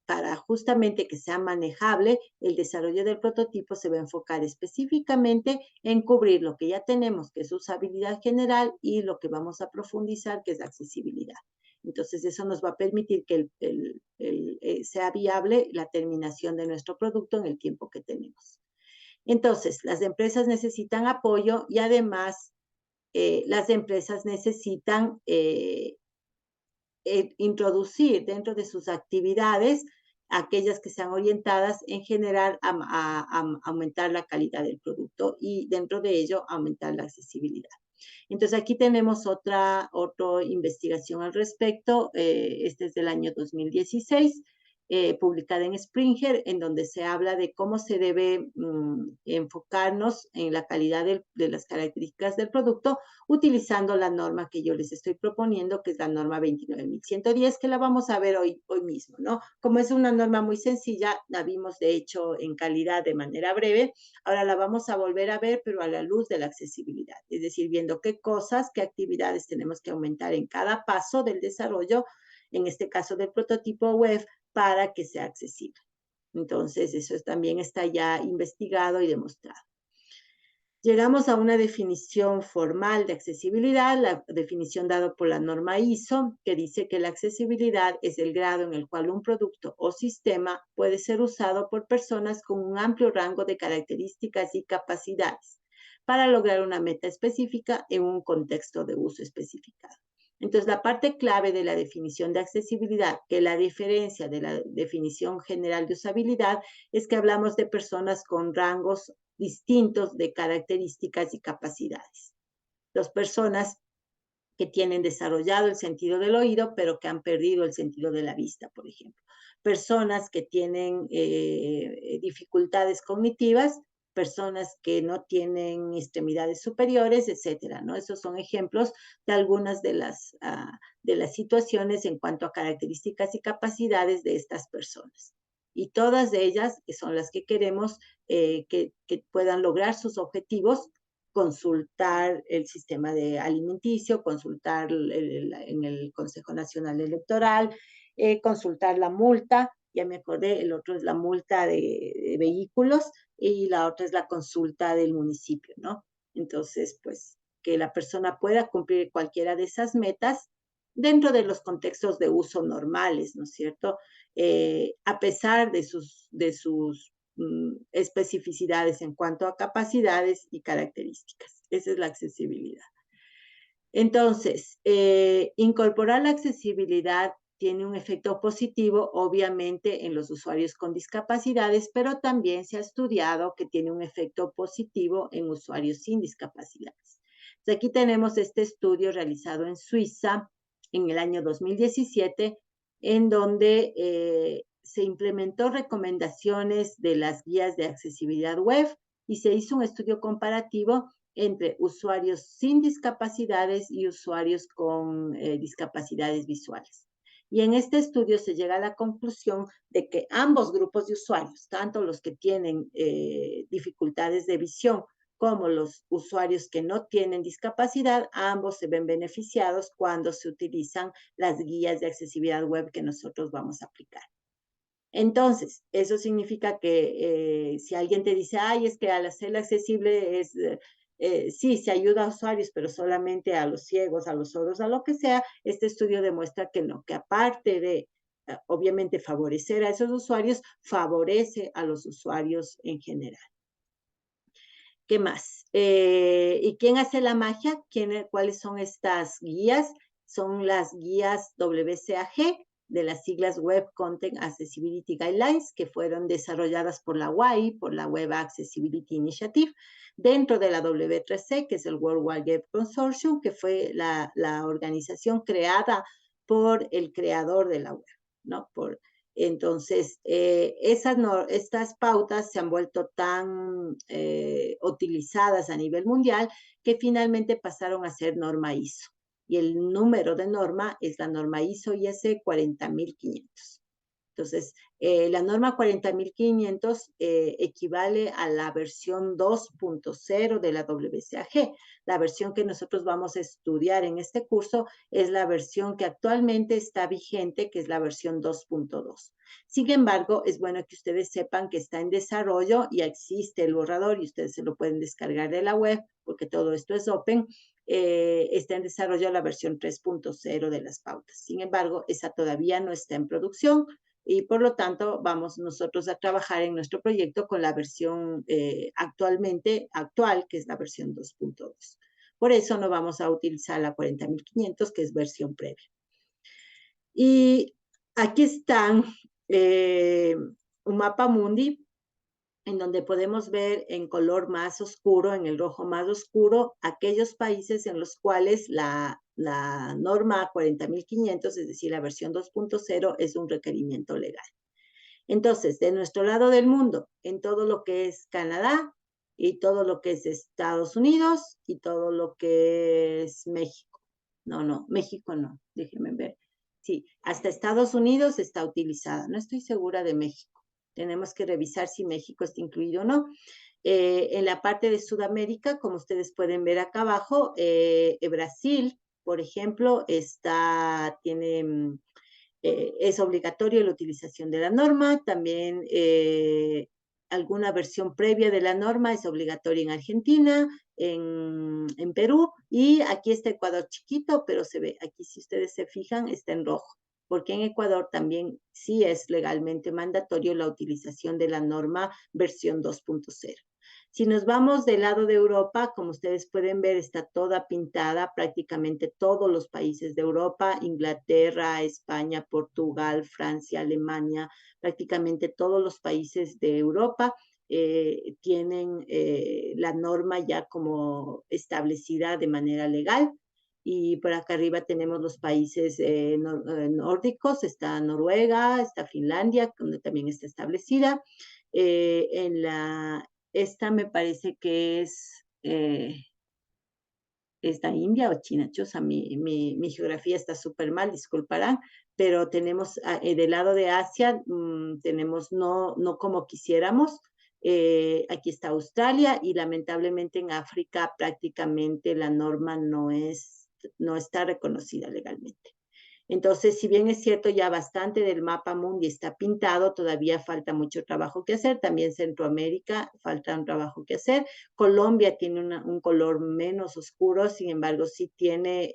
para justamente que sea manejable, el desarrollo del prototipo se va a enfocar específicamente en cubrir lo que ya tenemos, que es usabilidad general, y lo que vamos a profundizar, que es accesibilidad. Entonces, eso nos va a permitir que sea viable la terminación de nuestro producto en el tiempo que tenemos. Entonces, las empresas necesitan apoyo y además las empresas necesitan introducir dentro de sus actividades aquellas que sean orientadas en general a aumentar la calidad del producto y dentro de ello aumentar la accesibilidad. Entonces, aquí tenemos otra investigación al respecto. Este es del año 2016, publicada en Springer, en donde se habla de cómo se debe enfocarnos en la calidad de las características del producto, utilizando la norma que yo les estoy proponiendo, que es la norma 29110, que la vamos a ver hoy mismo, ¿no? Como es una norma muy sencilla, la vimos de hecho en calidad de manera breve, ahora la vamos a volver a ver, pero a la luz de la accesibilidad, es decir, viendo qué cosas, qué actividades tenemos que aumentar en cada paso del desarrollo, en este caso del prototipo web, para que sea accesible. Entonces, eso también está ya investigado y demostrado. Llegamos a una definición formal de accesibilidad, la definición dada por la norma ISO, que dice que la accesibilidad es el grado en el cual un producto o sistema puede ser usado por personas con un amplio rango de características y capacidades para lograr una meta específica en un contexto de uso especificado. Entonces, la parte clave de la definición de accesibilidad, que la diferencia de la definición general de usabilidad, es que hablamos de personas con rangos distintos de características y capacidades. Las personas que tienen desarrollado el sentido del oído, pero que han perdido el sentido de la vista, por ejemplo. Personas que tienen dificultades cognitivas, personas que no tienen extremidades superiores, etcétera, ¿no? Esos son ejemplos de algunas de las situaciones en cuanto a características y capacidades de estas personas. Y todas de ellas son las que queremos que puedan lograr sus objetivos, consultar el sistema de alimenticio, consultar en el Consejo Nacional Electoral, consultar la multa, ya me acordé, el otro es la multa de vehículos y la otra es la consulta del municipio, ¿no? Entonces, pues, que la persona pueda cumplir cualquiera de esas metas dentro de los contextos de uso normales, ¿no es cierto? A pesar de sus especificidades en cuanto a capacidades y características. Esa es la accesibilidad. Entonces, incorporar la accesibilidad tiene un efecto positivo, obviamente, en los usuarios con discapacidades, pero también se ha estudiado que tiene un efecto positivo en usuarios sin discapacidades. Entonces, aquí tenemos este estudio realizado en Suiza en el año 2017, en donde se implementó recomendaciones de las guías de accesibilidad web y se hizo un estudio comparativo entre usuarios sin discapacidades y usuarios con discapacidades visuales. Y en este estudio se llega a la conclusión de que ambos grupos de usuarios, tanto los que tienen dificultades de visión como los usuarios que no tienen discapacidad, ambos se ven beneficiados cuando se utilizan las guías de accesibilidad web que nosotros vamos a aplicar. Entonces, eso significa que si alguien te dice, ay, es que al hacerla accesible sí, se ayuda a usuarios, pero solamente a los ciegos, a los sordos, a lo que sea, este estudio demuestra que no, que aparte de, obviamente, favorecer a esos usuarios, favorece a los usuarios en general. ¿Qué más? ¿Y quién hace la magia? ¿Cuáles son estas guías? Son las guías WCAG, de las siglas Web Content Accessibility Guidelines, que fueron desarrolladas por la WAI, por la Web Accessibility Initiative, dentro de la W3C, que es el World Wide Web Consortium, que fue la organización creada por el creador de la web, ¿no? Entonces, estas pautas se han vuelto tan utilizadas a nivel mundial que finalmente pasaron a ser norma ISO. Y el número de norma es la norma ISO IS 40500. Entonces, la norma 40500 equivale a la versión 2.0 de la WCAG. La versión que nosotros vamos a estudiar en este curso es la versión que actualmente está vigente, que es la versión 2.2. Sin embargo, es bueno que ustedes sepan que está en desarrollo, ya existe el borrador y ustedes se lo pueden descargar de la web, porque todo esto es open. Está en desarrollo la versión 3.0 de las pautas. Sin embargo, esa todavía no está en producción y por lo tanto vamos nosotros a trabajar en nuestro proyecto con la versión actual, que es la versión 2.2. Por eso no vamos a utilizar la 40500, que es versión previa. Y aquí están un mapa mundi en donde podemos ver en color más oscuro, en el rojo más oscuro, aquellos países en los cuales la norma 40500, es decir, la versión 2.0, es un requerimiento legal. Entonces, de nuestro lado del mundo, en todo lo que es Canadá y todo lo que es Estados Unidos y todo lo que es México. No, México no, déjenme ver. Sí, hasta Estados Unidos está utilizada. No estoy segura de México. Tenemos que revisar si México está incluido o no. En la parte de Sudamérica, como ustedes pueden ver acá abajo, Brasil, por ejemplo, es obligatorio la utilización de la norma. También alguna versión previa de la norma, es obligatoria en Argentina, en Perú, y aquí está Ecuador chiquito, pero se ve, aquí si ustedes se fijan, está en rojo, porque en Ecuador también sí es legalmente mandatorio la utilización de la norma versión 2.0. Si nos vamos del lado de Europa, como ustedes pueden ver, está toda pintada, prácticamente todos los países de Europa, Inglaterra, España, Portugal, Francia, Alemania, prácticamente todos los países de Europa tienen la norma ya como establecida de manera legal. Y por acá arriba tenemos los países nórdicos, está Noruega, está Finlandia, donde también está establecida. Esta me parece que es esta India o China. Chosa, mi geografía está súper mal, disculparán, pero tenemos del lado de Asia, tenemos no como quisiéramos. Aquí está Australia y lamentablemente en África prácticamente la norma no está reconocida legalmente. Entonces, si bien es cierto, ya bastante del mapa mundi está pintado, todavía falta mucho trabajo que hacer. También Centroamérica falta un trabajo que hacer. Colombia tiene un color menos oscuro, sin embargo, sí tiene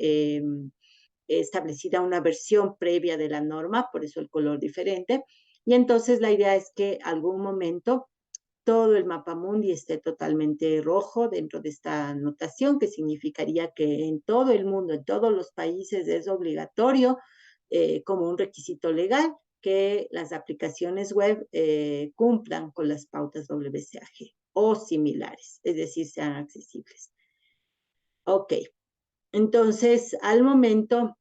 establecida una versión previa de la norma, por eso el color diferente. Y entonces la idea es que algún momento todo el mapa mundi esté totalmente rojo dentro de esta notación, que significaría que en todo el mundo, en todos los países, es obligatorio como un requisito legal que las aplicaciones web cumplan con las pautas WCAG o similares, es decir, sean accesibles. Ok, entonces al momento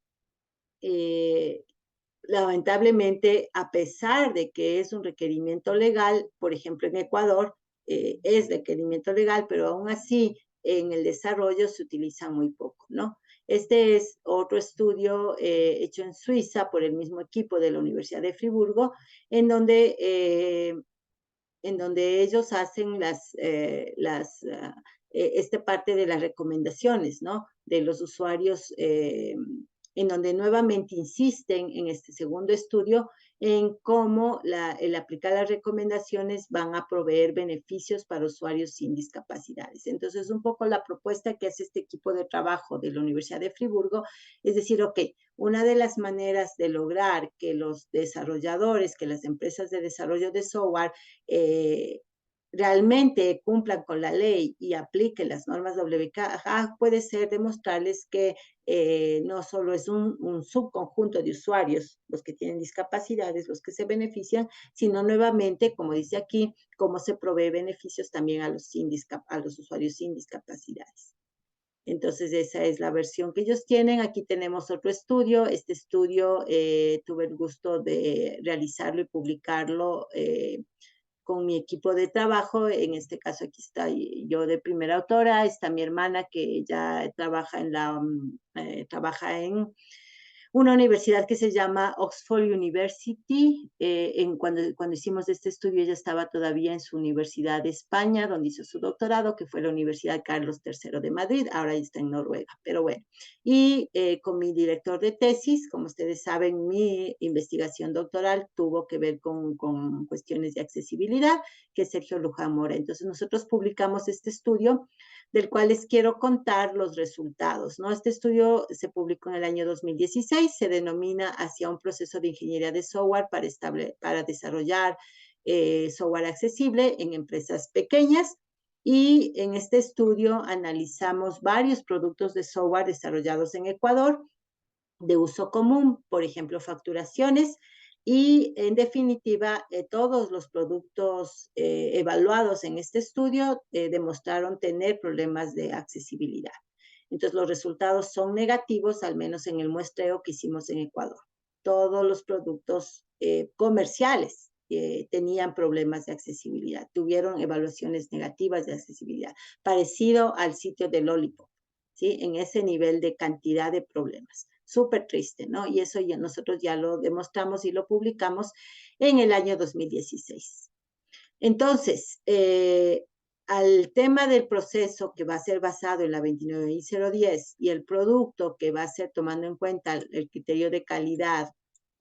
lamentablemente, a pesar de que es un requerimiento legal, por ejemplo, en Ecuador es requerimiento legal, pero aún así en el desarrollo se utiliza muy poco, ¿no? Este es otro estudio hecho en Suiza por el mismo equipo de la Universidad de Friburgo, en donde ellos hacen esta parte de las recomendaciones, ¿no? De los usuarios, en donde nuevamente insisten en este segundo estudio en cómo el aplicar las recomendaciones van a proveer beneficios para usuarios sin discapacidades. Entonces, un poco la propuesta que hace este equipo de trabajo de la Universidad de Friburgo es decir, ok, una de las maneras de lograr que los desarrolladores, que las empresas de desarrollo de software realmente cumplan con la ley y apliquen las normas WCAG, puede ser demostrarles que no solo es un subconjunto de usuarios los que tienen discapacidades, los que se benefician, sino nuevamente, como dice aquí, cómo se provee beneficios también a los usuarios sin discapacidades. Entonces, esa es la versión que ellos tienen. Aquí tenemos otro estudio. Este estudio tuve el gusto de realizarlo y publicarlo con mi equipo de trabajo. En este caso, aquí está yo de primera autora. Está mi hermana que ya trabaja en una universidad que se llama Oxford University. Cuando hicimos este estudio, ella estaba todavía en su universidad de España, donde hizo su doctorado, que fue la Universidad Carlos III de Madrid, ahora está en Noruega, pero bueno. Y con mi director de tesis, como ustedes saben, mi investigación doctoral tuvo que ver con cuestiones de accesibilidad, que es Sergio Luján Mora. Entonces, nosotros publicamos este estudio del cual les quiero contar los resultados, ¿no? Este estudio se publicó en el año 2016, se denomina Hacia un proceso de ingeniería de software para desarrollar software accesible en empresas pequeñas. Y en este estudio analizamos varios productos de software desarrollados en Ecuador de uso común, por ejemplo, facturaciones, y en definitiva, todos los productos evaluados en este estudio demostraron tener problemas de accesibilidad. Entonces, los resultados son negativos, al menos en el muestreo que hicimos en Ecuador. Todos los productos comerciales tenían problemas de accesibilidad, tuvieron evaluaciones negativas de accesibilidad, parecido al sitio de Lollipop, ¿sí? En ese nivel de cantidad de problemas. Súper triste, ¿no? Y eso nosotros ya lo demostramos y lo publicamos en el año 2016. Entonces, al tema del proceso que va a ser basado en la 29010 y el producto que va a ser tomando en cuenta el criterio de calidad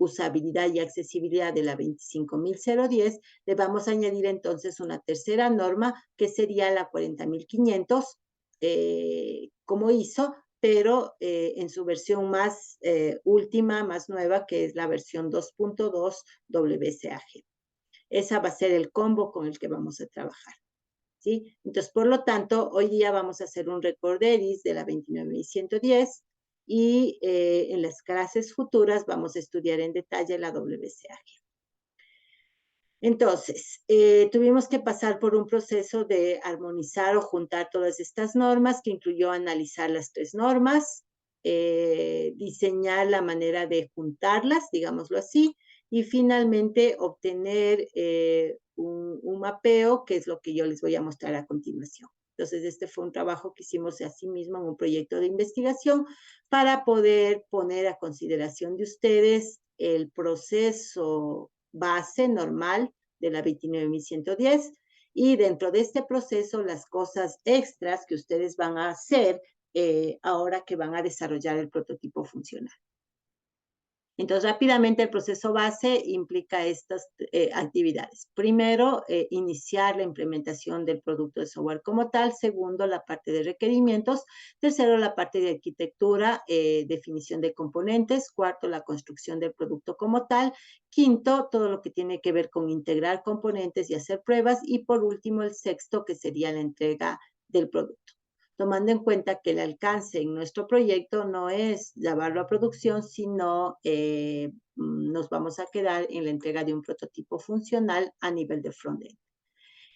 usabilidad y accesibilidad de la 25010, le vamos a añadir entonces una tercera norma que sería la 40500 como ISO, pero en su versión más última, más nueva, que es la versión 2.2 WCAG. Esa va a ser el combo con el que vamos a trabajar, ¿sí? Entonces, por lo tanto, hoy día vamos a hacer un recorderis de la 29110 y en las clases futuras vamos a estudiar en detalle la WCAG. Entonces, tuvimos que pasar por un proceso de armonizar o juntar todas estas normas, que incluyó analizar las 3 normas, diseñar la manera de juntarlas, digámoslo así, y finalmente obtener un mapeo, que es lo que yo les voy a mostrar a continuación. Entonces, este fue un trabajo que hicimos así mismo en un proyecto de investigación para poder poner a consideración de ustedes el proceso base normal de la 29110 y dentro de este proceso las cosas extras que ustedes van a hacer ahora que van a desarrollar el prototipo funcional. Entonces, rápidamente el proceso base implica estas actividades. Primero, iniciar la implementación del producto de software como tal. Segundo, la parte de requerimientos. Tercero, la parte de arquitectura, definición de componentes. Cuarto, la construcción del producto como tal. Quinto, todo lo que tiene que ver con integrar componentes y hacer pruebas. Y por último, el sexto, que sería la entrega del producto, tomando en cuenta que el alcance en nuestro proyecto no es llevarlo a producción, sino nos vamos a quedar en la entrega de un prototipo funcional a nivel de frontend.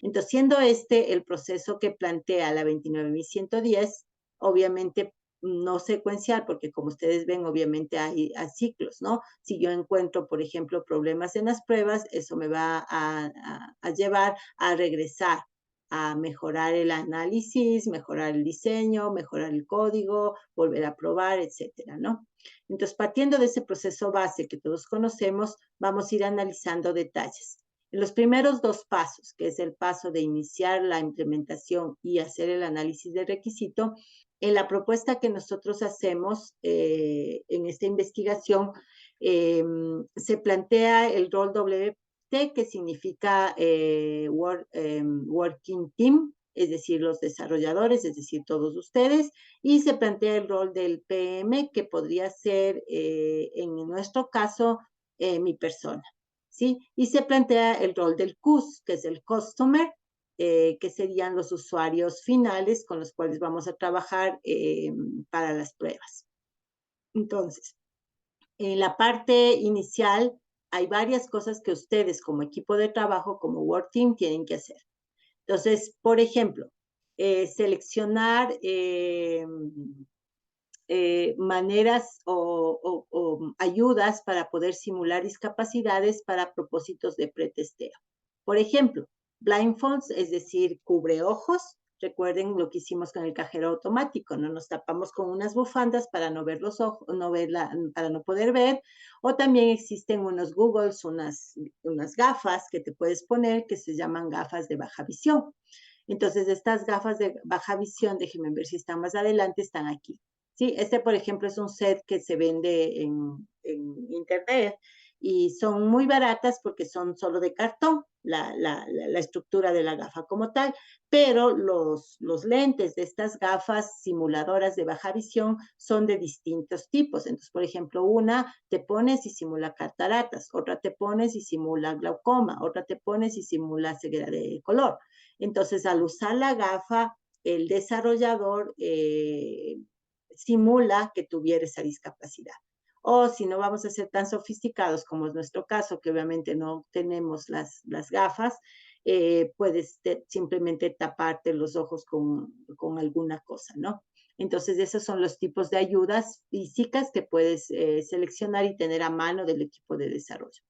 Entonces, siendo este el proceso que plantea la 29110, obviamente no secuencial, porque como ustedes ven, obviamente hay ciclos, ¿no? Si yo encuentro, por ejemplo, problemas en las pruebas, eso me va a llevar a regresar a mejorar el análisis, mejorar el diseño, mejorar el código, volver a probar, etcétera, ¿no? Entonces, partiendo de ese proceso base que todos conocemos, vamos a ir analizando detalles. En los primeros 2 pasos, que es el paso de iniciar la implementación y hacer el análisis de requisito, en la propuesta que nosotros hacemos en esta investigación, se plantea el rol WT, que significa Working Team, es decir, los desarrolladores, es decir, todos ustedes, y se plantea el rol del PM, que podría ser, en nuestro caso, mi persona, ¿sí? Y se plantea el rol del CUS, que es el Customer, que serían los usuarios finales con los cuales vamos a trabajar para las pruebas. Entonces, en la parte inicial hay varias cosas que ustedes como equipo de trabajo, como Work Team, tienen que hacer. Entonces, por ejemplo, seleccionar maneras o ayudas para poder simular discapacidades para propósitos de pretesteo. Por ejemplo, blindfolds, es decir, cubreojos. Recuerden lo que hicimos con el cajero automático, ¿no? Nos tapamos con unas bufandas para no ver los ojos, para no poder ver. O también existen unos googles, unas gafas que te puedes poner que se llaman gafas de baja visión. Entonces, estas gafas de baja visión, déjenme ver si están más adelante, están aquí. Sí, este, por ejemplo, es un set que se vende en internet y son muy baratas porque son solo de cartón, la estructura de la gafa como tal, pero los lentes de estas gafas simuladoras de baja visión son de distintos tipos. Entonces, por ejemplo, una te pones y simula cataratas, otra te pones y simula glaucoma, otra te pones y simula ceguera de color. Entonces, al usar la gafa, el desarrollador simula que tuviera esa discapacidad. O si no vamos a ser tan sofisticados como es nuestro caso, que obviamente no tenemos las gafas, puedes simplemente taparte los ojos con alguna cosa, ¿no? Entonces, esos son los tipos de ayudas físicas que puedes seleccionar y tener a mano del equipo de desarrollo.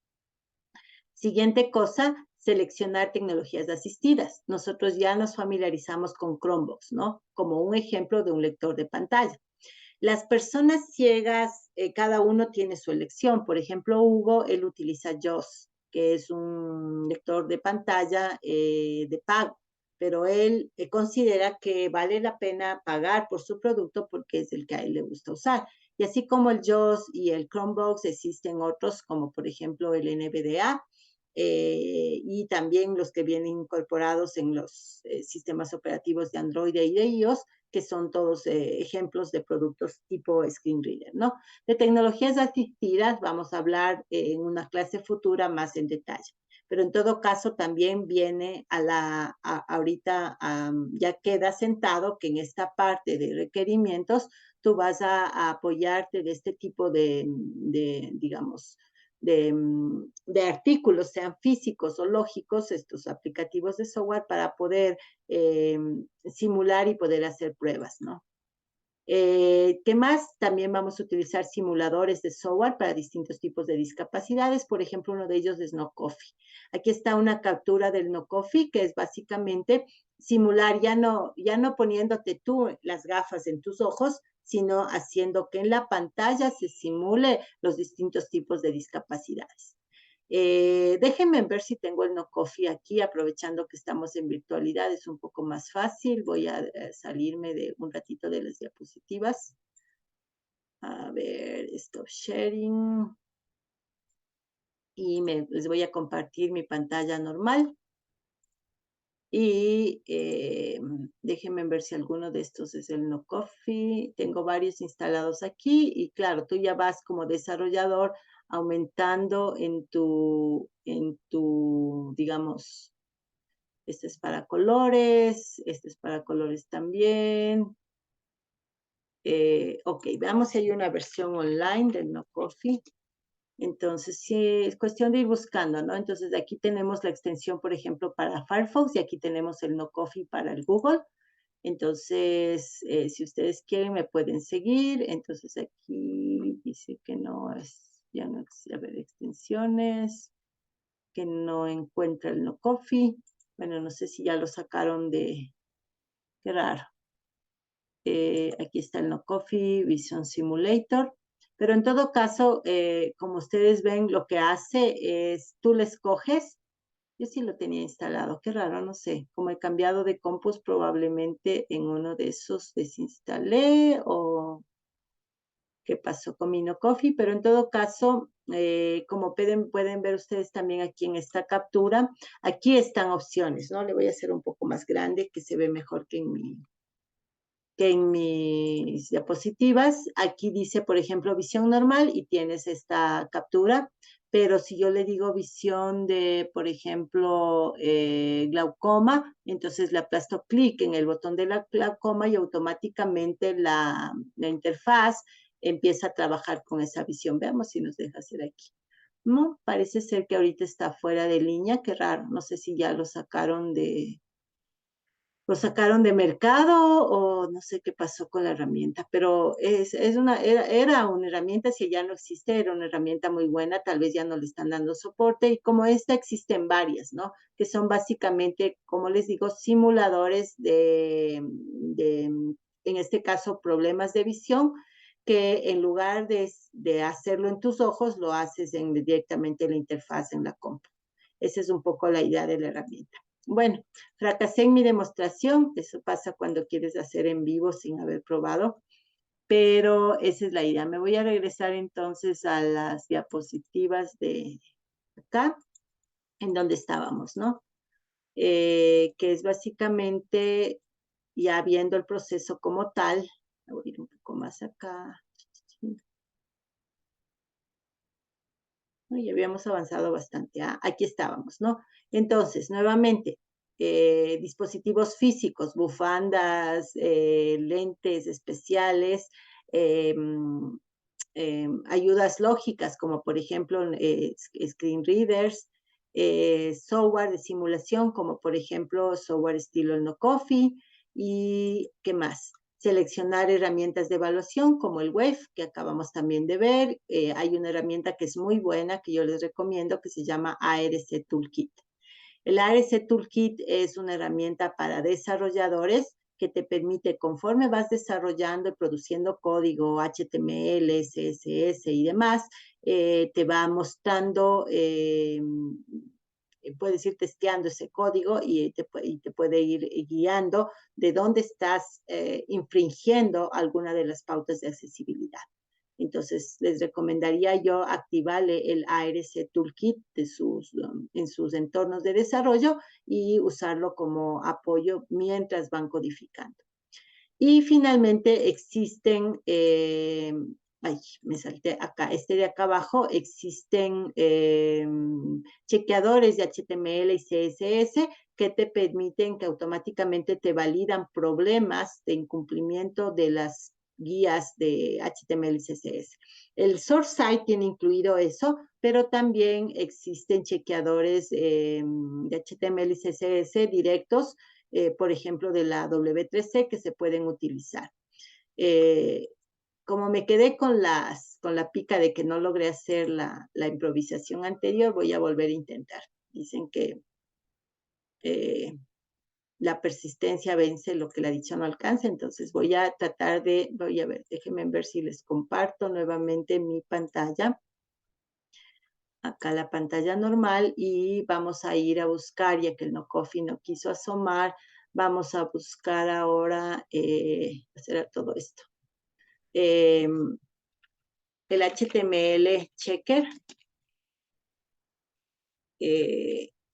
Siguiente cosa, seleccionar tecnologías asistidas. Nosotros ya nos familiarizamos con Chromebox, ¿no? Como un ejemplo de un lector de pantalla. Las personas ciegas, cada uno tiene su elección. Por ejemplo, Hugo, él utiliza JAWS, que es un lector de pantalla de pago. pero él considera que vale la pena pagar por su producto porque es el que a él le gusta usar. Y así como el JAWS y el Chromebox, existen otros como por ejemplo el NVDA, y también los que vienen incorporados en los sistemas operativos de Android y de iOS, que son todos ejemplos de productos tipo Screen Reader, ¿no? De tecnologías asistidas vamos a hablar en una clase futura más en detalle. Pero en todo caso también viene ahorita ya queda sentado que en esta parte de requerimientos tú vas a apoyarte de este tipo digamos, de artículos, sean físicos o lógicos, estos aplicativos de software para poder simular y poder hacer pruebas, ¿no? ¿Qué más? También vamos a utilizar simuladores de software para distintos tipos de discapacidades. Por ejemplo, uno de ellos es NoCoffee. Aquí está una captura del NoCoffee, que es básicamente simular, ya no poniéndote tú las gafas en tus ojos, sino haciendo que en la pantalla se simule los distintos tipos de discapacidades. Déjenme ver si tengo el NoCoffee aquí, aprovechando que estamos en virtualidad, es un poco más fácil. Voy a salirme de un ratito de las diapositivas. A ver, stop sharing. Y les voy a compartir mi pantalla normal. Y déjenme ver si alguno de estos es el NoCoffee. Tengo varios instalados aquí y claro, tú ya vas como desarrollador aumentando digamos, este es para colores también. Ok, veamos si hay una versión online del NoCoffee. Entonces, sí, es cuestión de ir buscando, ¿no? Entonces, aquí tenemos la extensión, por ejemplo, para Firefox y aquí tenemos el NoCoffee para el Google. Entonces, si ustedes quieren, me pueden seguir. Entonces, aquí dice que no es, ya no existe, a ver, extensiones, que no encuentra el NoCoffee. Bueno, no sé si ya lo sacaron qué raro. Aquí está el NoCoffee Vision Simulator. Pero en todo caso, como ustedes ven, lo que hace es, tú le escoges. Yo sí lo tenía instalado, qué raro, no sé. Como he cambiado de compus, probablemente en uno de esos desinstalé o qué pasó con mi NoCoffee, pero en todo caso, como pueden ver ustedes también aquí en esta captura, aquí están opciones, ¿no? Le voy a hacer un poco más grande, que se ve mejor que en mis diapositivas. Aquí dice, por ejemplo, visión normal y tienes esta captura, pero si yo le digo visión de, por ejemplo, glaucoma, entonces le aplasto clic en el botón de la glaucoma y automáticamente la interfaz empieza a trabajar con esa visión. Veamos si nos deja hacer aquí. No, parece ser que ahorita está fuera de línea, qué raro, no sé si ya lo sacaron de mercado o no sé qué pasó con la herramienta, pero era una herramienta, si ya no existe, era una herramienta muy buena, tal vez ya no le están dando soporte y como esta existen varias, ¿no? Que son básicamente, como les digo, simuladores en este caso, problemas de visión, que en lugar de hacerlo en tus ojos, lo haces directamente en la interfaz en la compu. Esa es un poco la idea de la herramienta. Bueno, fracasé en mi demostración, eso pasa cuando quieres hacer en vivo sin haber probado, pero esa es la idea. Me voy a regresar entonces a las diapositivas de acá, en donde estábamos, ¿no? Que es básicamente ya viendo el proceso como tal. Voy a ir un poco más acá. Y habíamos avanzado bastante. Aquí estábamos, ¿no? Entonces, nuevamente, dispositivos físicos, bufandas, lentes especiales, ayudas lógicas, como por ejemplo screen readers, software de simulación, como por ejemplo software estilo el NoCoffee, y ¿qué más? Seleccionar herramientas de evaluación como el WEF, que acabamos también de ver. Hay una herramienta que es muy buena, que yo les recomiendo, que se llama ARC Toolkit. El ARC Toolkit es una herramienta para desarrolladores que te permite, conforme vas desarrollando y produciendo código HTML, CSS y demás, te va mostrando puedes ir testeando ese código y te puede ir guiando de dónde estás infringiendo alguna de las pautas de accesibilidad. Entonces, les recomendaría yo activarle el ARC Toolkit en sus entornos de desarrollo y usarlo como apoyo mientras van codificando. Y finalmente existen, me salté acá, de acá abajo, existen chequeadores de HTML y CSS que te permiten que automáticamente te validan problemas de incumplimiento de las guías de HTML y CSS. El source site tiene incluido eso, pero también existen chequeadores de HTML y CSS directos, por ejemplo, de la W3C que se pueden utilizar. Como me quedé con la pica de que no logré hacer la improvisación anterior, voy a volver a intentar. Dicen que la persistencia vence lo que la dicha no alcanza, entonces voy a ver, déjenme ver si les comparto nuevamente mi pantalla. Acá la pantalla normal y vamos a ir a buscar, ya que el No Coffee no quiso asomar, vamos a buscar ahora, hacer todo esto. El HTML checker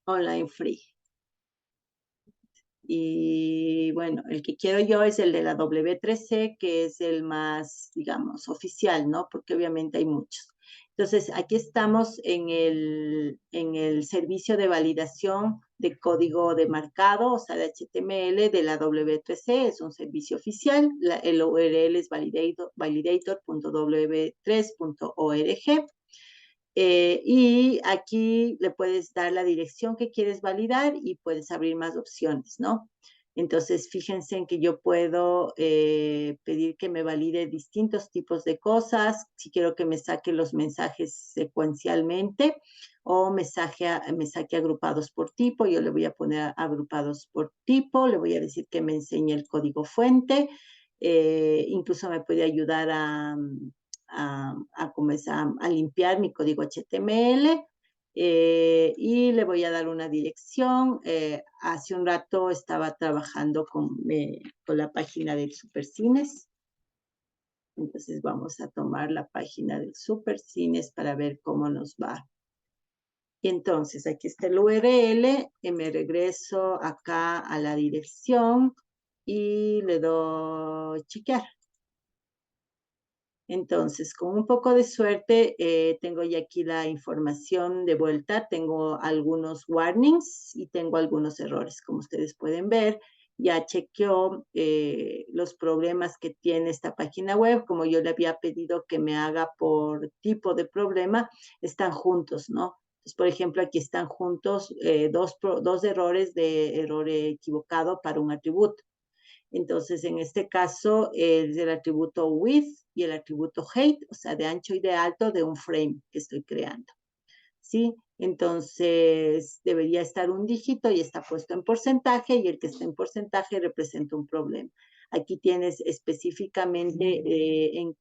online free. Y bueno, el que quiero yo es el de la W3C, que es el más, digamos, oficial, ¿no? Porque obviamente hay muchos. Entonces, aquí estamos en el servicio de validación de código de marcado, o sea, de HTML de la W3C, es un servicio oficial. El URL es validator.w3.org. Y aquí le puedes dar la dirección que quieres validar y puedes abrir más opciones, ¿no? Entonces, fíjense en que yo puedo pedir que me valide distintos tipos de cosas, si quiero que me saque los mensajes secuencialmente o me saque agrupados por tipo, yo le voy a poner agrupados por tipo, le voy a decir que me enseñe el código fuente, incluso me puede ayudar a limpiar mi código HTML y le voy a dar una dirección. Hace un rato estaba trabajando con la página del Supercines. Entonces vamos a tomar la página del Supercines para ver cómo nos va. Y entonces aquí está el URL, me regreso acá a la dirección y le doy chequear. Entonces, con un poco de suerte, tengo ya aquí la información de vuelta. Tengo algunos warnings y tengo algunos errores. Como ustedes pueden ver, ya chequeó los problemas que tiene esta página web. Como yo le había pedido que me haga por tipo de problema, están juntos, ¿no? Entonces, por ejemplo, aquí están juntos dos errores de error equivocado para un atributo. Entonces, en este caso, es el atributo width y el atributo height, o sea, de ancho y de alto de un frame que estoy creando. ¿Sí? Entonces, debería estar un dígito y está puesto en porcentaje y el que está en porcentaje representa un problema. Aquí tienes específicamente en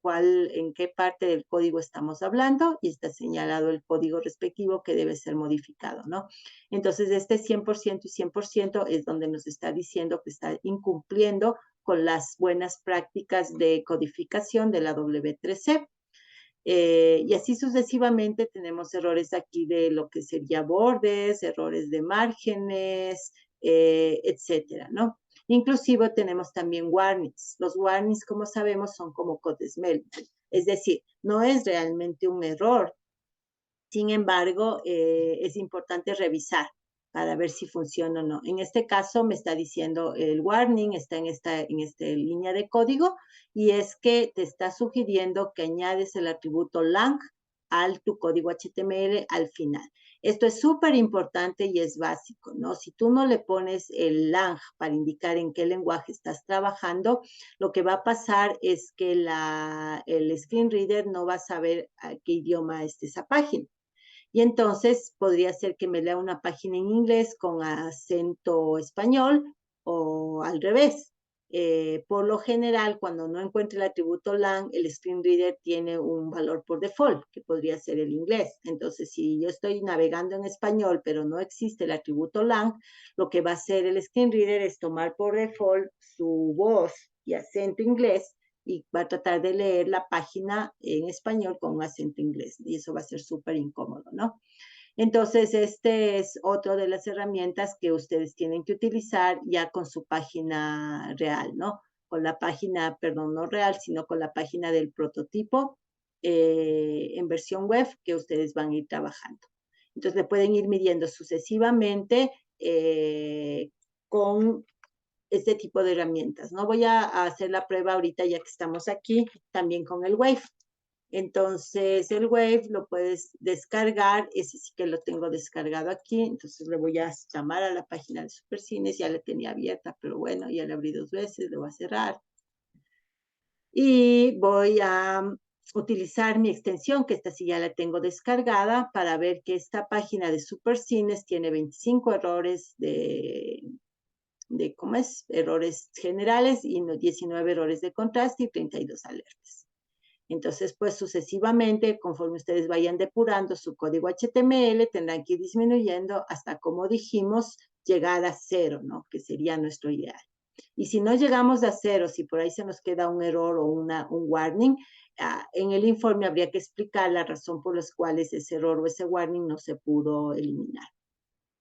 qué parte del código estamos hablando y está señalado el código respectivo que debe ser modificado, ¿no? Entonces, este 100% y 100% es donde nos está diciendo que está incumpliendo con las buenas prácticas de codificación de la W3C. Y así sucesivamente tenemos errores aquí de lo que sería bordes, errores de márgenes, etcétera, ¿no? Inclusive tenemos también warnings. Los warnings, como sabemos, son como codesmelting. Es decir, no es realmente un error. Sin embargo, es importante revisar para ver si funciona o no. En este caso me está diciendo el warning, está en esta línea de código, y es que te está sugiriendo que añades el atributo lang tu código HTML al final. Esto es súper importante y es básico, ¿no? Si tú no le pones el lang para indicar en qué lenguaje estás trabajando, lo que va a pasar es que el screen reader no va a saber a qué idioma es esa página. Y entonces podría ser que me lea una página en inglés con acento español o al revés. Por lo general, cuando no encuentre el atributo lang, el screen reader tiene un valor por default, que podría ser el inglés. Entonces, si yo estoy navegando en español, pero no existe el atributo lang, lo que va a hacer el screen reader es tomar por default su voz y acento inglés y va a tratar de leer la página en español con un acento inglés. Y eso va a ser súper incómodo, ¿no? Entonces, este es otro de las herramientas que ustedes tienen que utilizar ya con su página real, ¿no? Con la página, perdón, no real, sino con la página del prototipo en versión web que ustedes van a ir trabajando. Entonces, le pueden ir midiendo sucesivamente con este tipo de herramientas. No voy a hacer la prueba ahorita ya que estamos aquí, también con el Wave. Entonces, el Wave lo puedes descargar, ese sí que lo tengo descargado aquí, entonces le voy a llamar a la página de Supercines, ya la tenía abierta, pero bueno, ya la abrí 2 veces, le voy a cerrar. Y voy a utilizar mi extensión, que esta sí ya la tengo descargada, para ver que esta página de Supercines tiene 25 errores ¿cómo es? Errores generales y 19 errores de contraste y 32 alertas. Entonces, pues sucesivamente, conforme ustedes vayan depurando su código HTML, tendrán que ir disminuyendo hasta, como dijimos, llegar a 0, ¿no? Que sería nuestro ideal. Y si no llegamos a 0, si por ahí se nos queda un error o un warning, en el informe habría que explicar la razón por la cual ese error o ese warning no se pudo eliminar,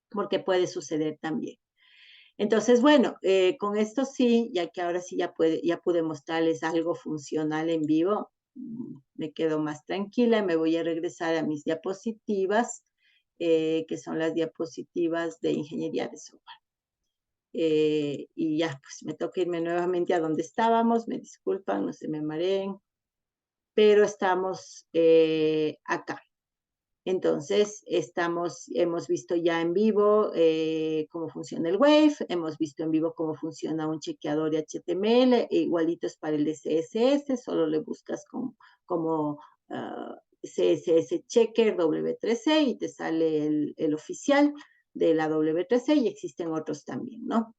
porque puede suceder también. Entonces, bueno, con esto sí, ya que ahora sí ya pude mostrarles algo funcional en vivo, me quedo más tranquila y me voy a regresar a mis diapositivas, que son las diapositivas de ingeniería de software. Y ya, pues me toca irme nuevamente a donde estábamos, me disculpan, no se me mareen, pero estamos acá. Entonces, hemos visto ya en vivo cómo funciona el Wave, hemos visto en vivo cómo funciona un chequeador de HTML, igualito es para el de CSS, solo le buscas como CSS Checker W3C y te sale el oficial de la W3C y existen otros también, ¿no?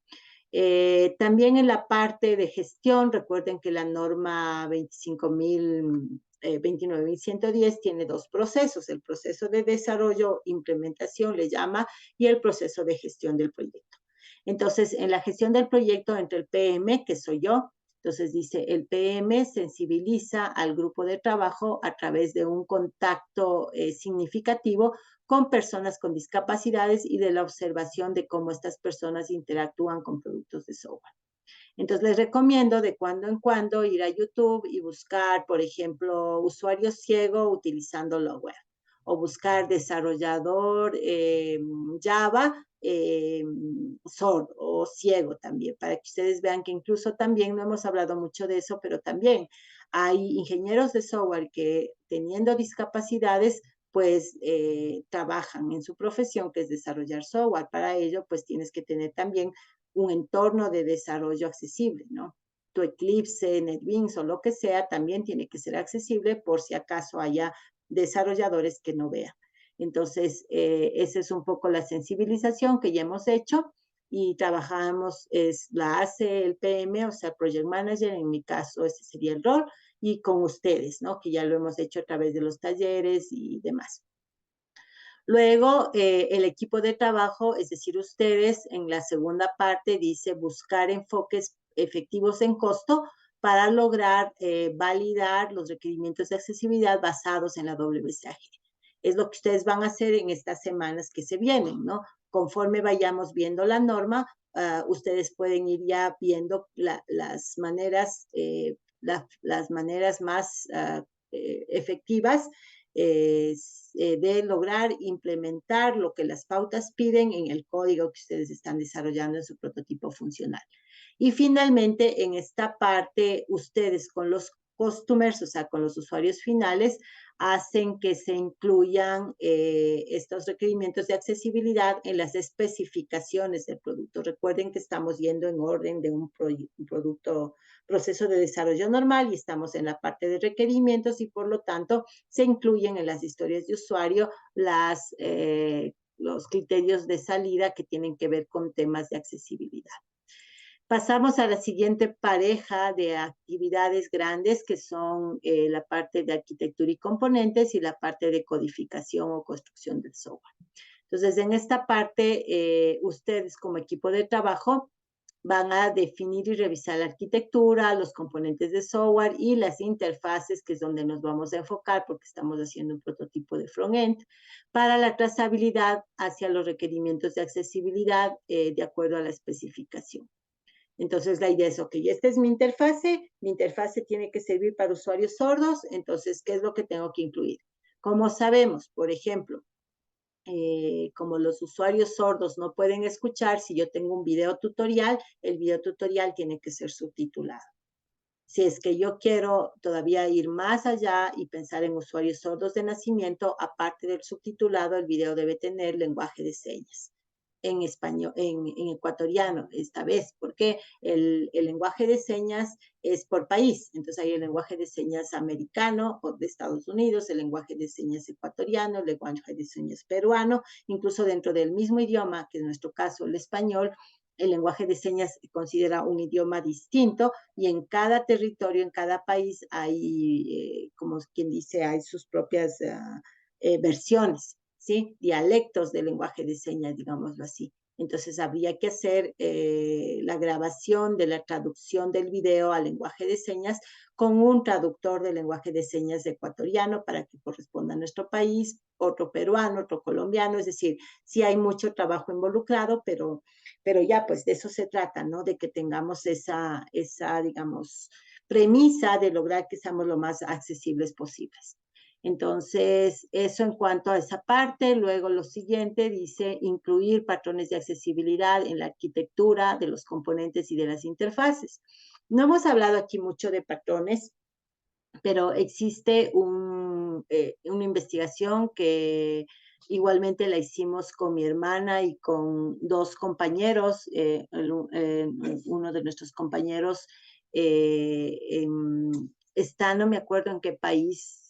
También en la parte de gestión, recuerden que la norma 29.110 tiene 2 procesos, el proceso de desarrollo, implementación le llama, y el proceso de gestión del proyecto. Entonces, en la gestión del proyecto entre el PM, que soy yo, entonces dice, el PM sensibiliza al grupo de trabajo a través de un contacto significativo con personas con discapacidades y de la observación de cómo estas personas interactúan con productos de software. Entonces, les recomiendo de cuando en cuando ir a YouTube y buscar, por ejemplo, usuario ciego utilizando la web, o buscar desarrollador Java sordo o ciego también, para que ustedes vean que incluso también, no hemos hablado mucho de eso, pero también hay ingenieros de software que teniendo discapacidades, pues trabajan en su profesión, que es desarrollar software. Para ello, pues tienes que tener también un entorno de desarrollo accesible, ¿no? Tu Eclipse, NetBeans o lo que sea, también tiene que ser accesible por si acaso haya desarrolladores que no vean. Entonces, esa es un poco la sensibilización que ya hemos hecho y trabajamos, la hace el PM, o sea, Project Manager, en mi caso ese sería el rol, y con ustedes, ¿no? Que ya lo hemos hecho a través de los talleres y demás. Luego, el equipo de trabajo, es decir, ustedes, en la segunda parte dice buscar enfoques efectivos en costo para lograr validar los requerimientos de accesibilidad basados en la WCAG. Es lo que ustedes van a hacer en estas semanas que se vienen, ¿no? Conforme vayamos viendo la norma, ustedes pueden ir ya viendo las maneras más efectivas de lograr implementar lo que las pautas piden en el código que ustedes están desarrollando en su prototipo funcional. Y finalmente, en esta parte, ustedes con los customers, o sea, con los usuarios finales, hacen que se incluyan estos requerimientos de accesibilidad en las especificaciones del producto. Recuerden que estamos yendo en orden de un proceso de desarrollo normal y estamos en la parte de requerimientos y por lo tanto se incluyen en las historias de usuario los criterios de salida que tienen que ver con temas de accesibilidad. Pasamos a la siguiente pareja de actividades grandes, que son la parte de arquitectura y componentes y la parte de codificación o construcción del software. Entonces, en esta parte, ustedes como equipo de trabajo van a definir y revisar la arquitectura, los componentes de software y las interfaces, que es donde nos vamos a enfocar porque estamos haciendo un prototipo de front-end, para la trazabilidad hacia los requerimientos de accesibilidad de acuerdo a la especificación. Entonces, la idea es, ok, esta es mi interfase tiene que servir para usuarios sordos, entonces, ¿qué es lo que tengo que incluir? Como sabemos, por ejemplo, como los usuarios sordos no pueden escuchar, si yo tengo un video tutorial, el video tutorial tiene que ser subtitulado. Si es que yo quiero todavía ir más allá y pensar en usuarios sordos de nacimiento, aparte del subtitulado, el video debe tener lenguaje de señas en español, en ecuatoriano esta vez, porque el lenguaje de señas es por país. Entonces hay el lenguaje de señas americano o de Estados Unidos, el lenguaje de señas ecuatoriano, el lenguaje de señas peruano, incluso dentro del mismo idioma, que en nuestro caso el español, el lenguaje de señas considera un idioma distinto y en cada territorio, en cada país hay, como quien dice, hay sus propias versiones. ¿Sí? Dialectos del lenguaje de señas, digámoslo así. Entonces habría que hacer la grabación de la traducción del video al lenguaje de señas con un traductor del lenguaje de señas ecuatoriano para que corresponda a nuestro país, otro peruano, otro colombiano, es decir, sí hay mucho trabajo involucrado, pero ya pues de eso se trata, ¿no? De que tengamos esa digamos, premisa de lograr que seamos lo más accesibles posibles. Entonces, eso en cuanto a esa parte. Luego lo siguiente dice incluir patrones de accesibilidad en la arquitectura de los componentes y de las interfaces. No hemos hablado aquí mucho de patrones, pero existe una investigación que igualmente la hicimos con mi hermana y con dos compañeros. Uno de nuestros compañeros está, no me acuerdo en qué país,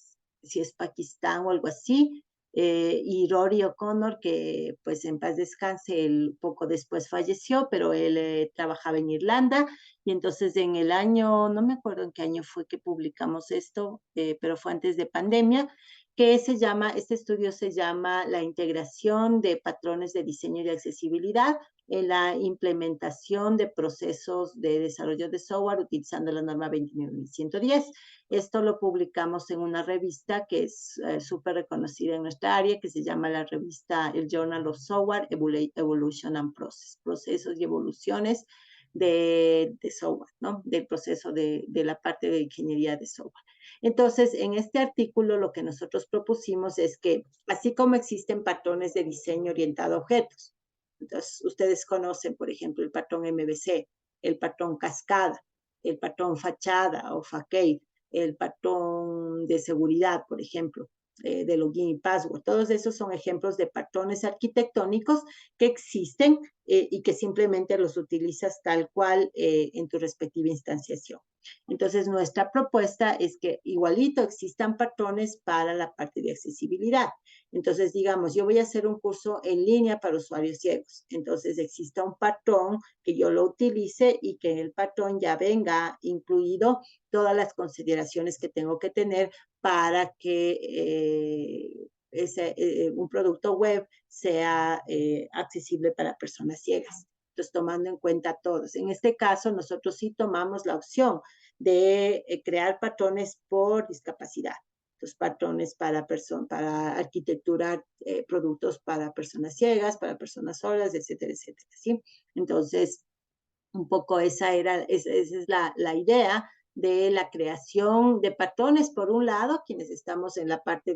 si es Pakistán o algo así, y Rory O'Connor, que pues en paz descanse, él poco después falleció, pero él trabajaba en Irlanda, y entonces en el año, no me acuerdo en qué año fue que publicamos esto, pero fue antes de pandemia, que este estudio se llama La integración de patrones de diseño y de accesibilidad en la implementación de procesos de desarrollo de software utilizando la norma 29110. Esto lo publicamos en una revista que es súper reconocida en nuestra área, que se llama la revista, el Journal of Software Evolution and Process, procesos y evoluciones de software, ¿no? Del proceso de la parte de ingeniería de software. Entonces, en este artículo lo que nosotros propusimos es que, así como existen patrones de diseño orientado a objetos, entonces ustedes conocen, por ejemplo, el patrón MVC, el patrón cascada, el patrón fachada o facade, el patrón de seguridad, por ejemplo, de login y password. Todos esos son ejemplos de patrones arquitectónicos que existen y que simplemente los utilizas tal cual en tu respectiva instanciación. Entonces, nuestra propuesta es que igualito existan patrones para la parte de accesibilidad. Entonces, digamos, yo voy a hacer un curso en línea para usuarios ciegos. Entonces, exista un patrón que yo lo utilice y que en el patrón ya venga incluido todas las consideraciones que tengo que tener para que un producto web sea accesible para personas ciegas. Entonces, tomando en cuenta todos. En este caso, nosotros sí tomamos la opción de crear patrones por discapacidad. Entonces, patrones para arquitecturar productos para personas ciegas, para personas sordas, etcétera, etcétera. ¿Sí? Entonces, un poco esa es la idea de la creación de patrones, por un lado, quienes estamos en la parte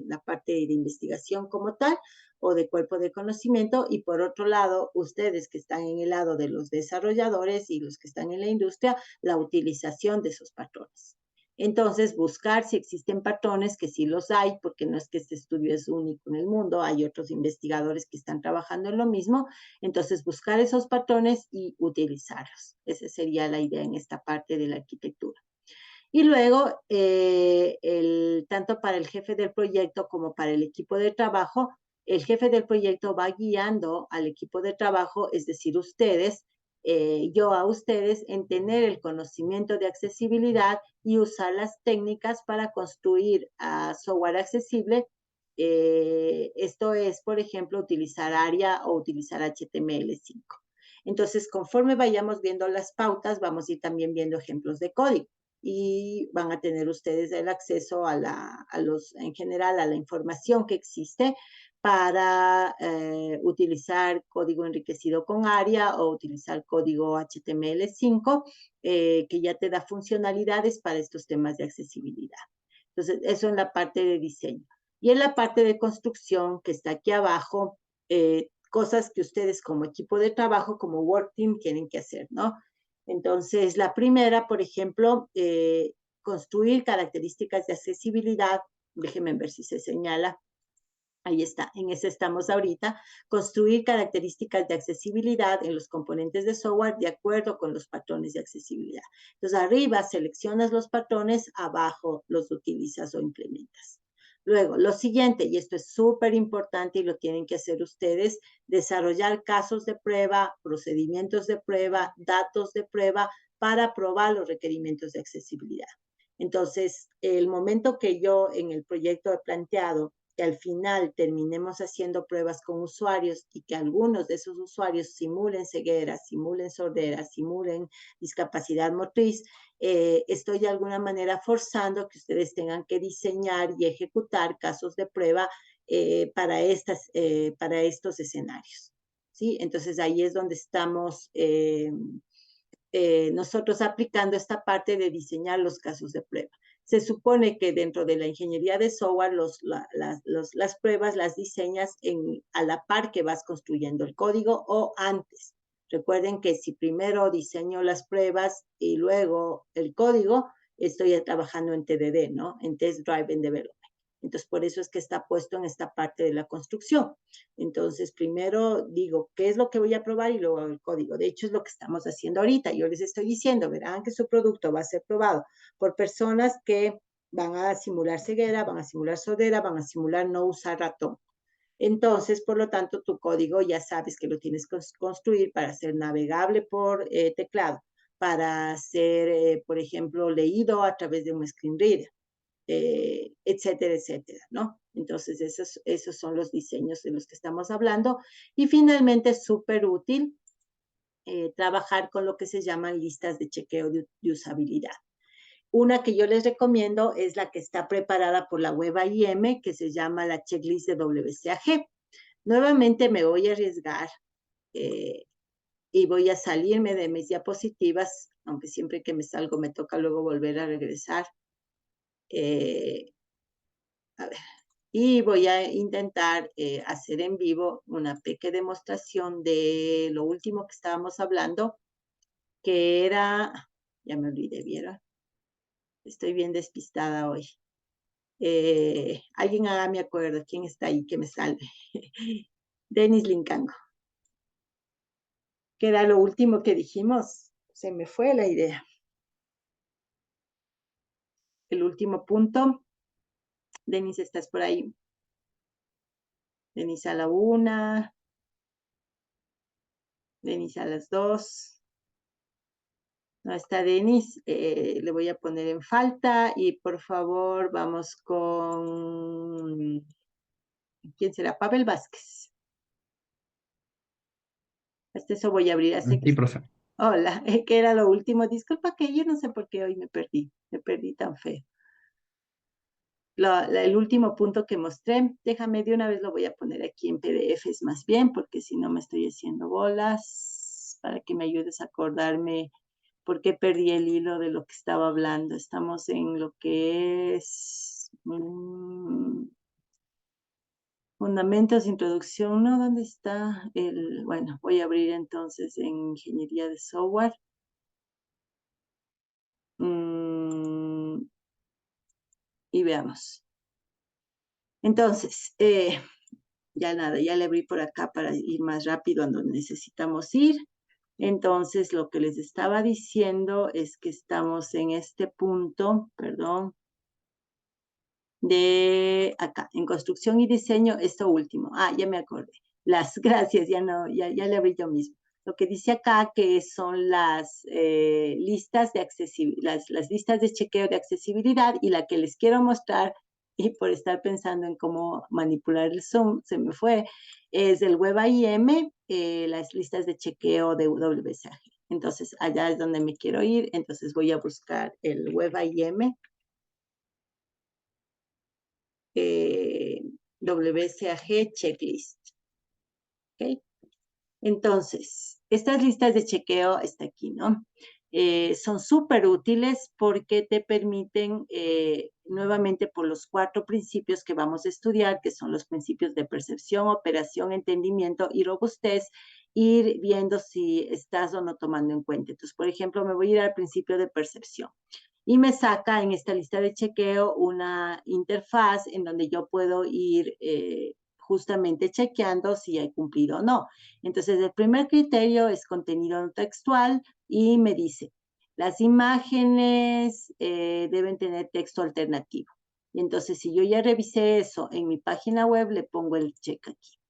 la parte de investigación como tal, o de cuerpo de conocimiento, y por otro lado, ustedes que están en el lado de los desarrolladores y los que están en la industria, la utilización de esos patrones. Entonces, buscar si existen patrones, que sí los hay, porque no es que este estudio es único en el mundo, hay otros investigadores que están trabajando en lo mismo. Entonces, buscar esos patrones y utilizarlos. Esa sería la idea en esta parte de la arquitectura. Y luego, tanto para el jefe del proyecto como para el equipo de trabajo, el jefe del proyecto va guiando al equipo de trabajo, es decir, ustedes, yo a ustedes en tener el conocimiento de accesibilidad y usar las técnicas para construir software accesible. Esto es, por ejemplo, utilizar ARIA o utilizar HTML5. Entonces, conforme vayamos viendo las pautas, vamos a ir también viendo ejemplos de código y van a tener ustedes el acceso en general a la información que existe para utilizar código enriquecido con ARIA o utilizar código HTML5, que ya te da funcionalidades para estos temas de accesibilidad. Entonces, eso en la parte de diseño. Y en la parte de construcción, que está aquí abajo, cosas que ustedes como equipo de trabajo, como Work Team, tienen que hacer, ¿no? Entonces, la primera, por ejemplo, construir características de accesibilidad. Déjenme ver si se señala. Ahí está, en ese estamos ahorita. Construir características de accesibilidad en los componentes de software de acuerdo con los patrones de accesibilidad. Entonces, arriba seleccionas los patrones, abajo los utilizas o implementas. Luego, lo siguiente, y esto es súper importante y lo tienen que hacer ustedes, desarrollar casos de prueba, procedimientos de prueba, datos de prueba para probar los requerimientos de accesibilidad. Entonces, el momento que yo en el proyecto he planteado que al final terminemos haciendo pruebas con usuarios y que algunos de esos usuarios simulen ceguera, simulen sordera, simulen discapacidad motriz, estoy de alguna manera forzando que ustedes tengan que diseñar y ejecutar casos de prueba para estos escenarios. ¿Sí? Entonces ahí es donde estamos nosotros aplicando esta parte de diseñar los casos de prueba. Se supone que dentro de la ingeniería de software las pruebas las diseñas a la par que vas construyendo el código o antes. Recuerden que si primero diseño las pruebas y luego el código, estoy trabajando en TDD, ¿no? En Test Driven Development. Entonces, por eso es que está puesto en esta parte de la construcción. Entonces, primero digo, ¿qué es lo que voy a probar? Y luego el código. De hecho, es lo que estamos haciendo ahorita. Yo les estoy diciendo, verán que su producto va a ser probado por personas que van a simular ceguera, van a simular sordera, van a simular no usar ratón. Entonces, por lo tanto, tu código ya sabes que lo tienes que construir para ser navegable por teclado, para ser, por ejemplo, leído a través de un screen reader. Etcétera, etcétera, ¿no? Entonces, esos son los diseños de los que estamos hablando. Y finalmente, es súper útil trabajar con lo que se llaman listas de chequeo de usabilidad. Una que yo les recomiendo es la que está preparada por la web AIM, que se llama la checklist de WCAG. Nuevamente me voy a arriesgar y voy a salirme de mis diapositivas, aunque siempre que me salgo me toca luego volver a regresar. A ver, y voy a intentar hacer en vivo una pequeña demostración de lo último que estábamos hablando, que era, ya me olvidé, ¿vieron? Estoy bien despistada hoy. Alguien hágame acuerdo, ¿quién está ahí que me salve? Denis Lincango. Que era lo último que dijimos. Se me fue la idea. El último punto. Denis, ¿estás por ahí? Denis a la 1. Denis a las 2. No está Denis, le voy a poner en falta y por favor vamos con, ¿quién será? Pavel Vázquez. Hasta eso voy a abrir. Sí, profe. Hola, que era lo último. Disculpa que yo no sé por qué hoy me perdí tan feo. El último punto que mostré, déjame de una vez lo voy a poner aquí en PDFs más bien, porque si no me estoy haciendo bolas, para que me ayudes a acordarme por qué perdí el hilo de lo que estaba hablando. Estamos en lo que es fundamentos, introducción, ¿no? ¿Dónde está el? Bueno, voy a abrir entonces en ingeniería de software. Y veamos. Entonces, ya nada, ya le abrí por acá para ir más rápido a donde necesitamos ir. Entonces, lo que les estaba diciendo es que estamos en este punto, perdón, de acá, en construcción y diseño, esto último. Ah, ya me acordé. Las gracias, ya no, ya le abrí yo mismo. lo que dice acá que son las listas de las listas de chequeo de accesibilidad, y la que les quiero mostrar, y por estar pensando en cómo manipular el Zoom, se me fue, es el WebIM, las listas de chequeo de WCAG. Entonces, allá es donde me quiero ir. Entonces, voy a buscar el WebIM, WCAG Checklist. ¿Ok? Entonces, estas listas de chequeo, está aquí, ¿no? Son súper útiles porque te permiten, nuevamente por los 4 principios que vamos a estudiar, que son los principios de percepción, operación, entendimiento y robustez, ir viendo si estás o no tomando en cuenta. Entonces, por ejemplo, me voy a ir al principio de percepción y me saca en esta lista de chequeo una interfaz en donde yo puedo ir justamente chequeando si he cumplido o no. Entonces, el primer criterio es contenido textual y me dice, las imágenes deben tener texto alternativo. Y entonces, si yo ya revisé eso en mi página web, le pongo el check aquí.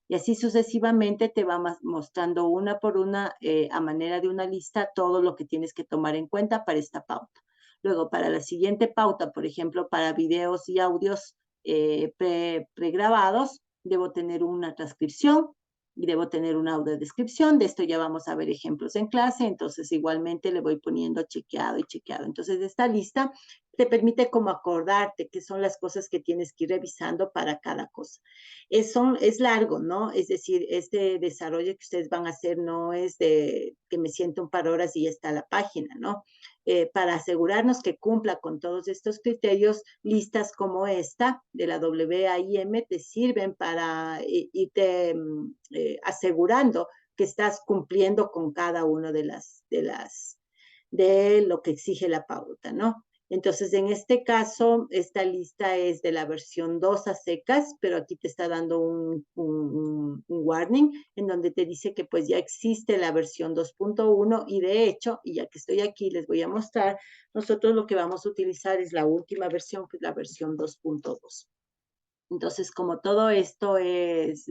Y así sucesivamente te va mostrando una por una, a manera de una lista, todo lo que tienes que tomar en cuenta para esta pauta. Luego, para la siguiente pauta, por ejemplo, para videos y audios pregrabados, debo tener una transcripción y debo tener una audiodescripción. De esto ya vamos a ver ejemplos en clase, entonces igualmente le voy poniendo chequeado y chequeado. Entonces, esta lista te permite como acordarte qué son las cosas que tienes que ir revisando para cada cosa. Es largo, ¿no? Es decir, este desarrollo que ustedes van a hacer no es de que me siento un par de horas y ya está la página, ¿no? Para asegurarnos que cumpla con todos estos criterios, listas como esta de la WAIM te sirven para irte asegurando que estás cumpliendo con cada uno de lo que exige la pauta, ¿no? Entonces, en este caso, esta lista es de la versión 2 a secas, pero aquí te está dando un warning en donde te dice que pues ya existe la versión 2.1 y de hecho, y ya que estoy aquí, les voy a mostrar, nosotros lo que vamos a utilizar es la última versión, que es la versión 2.2. Entonces, como todo esto es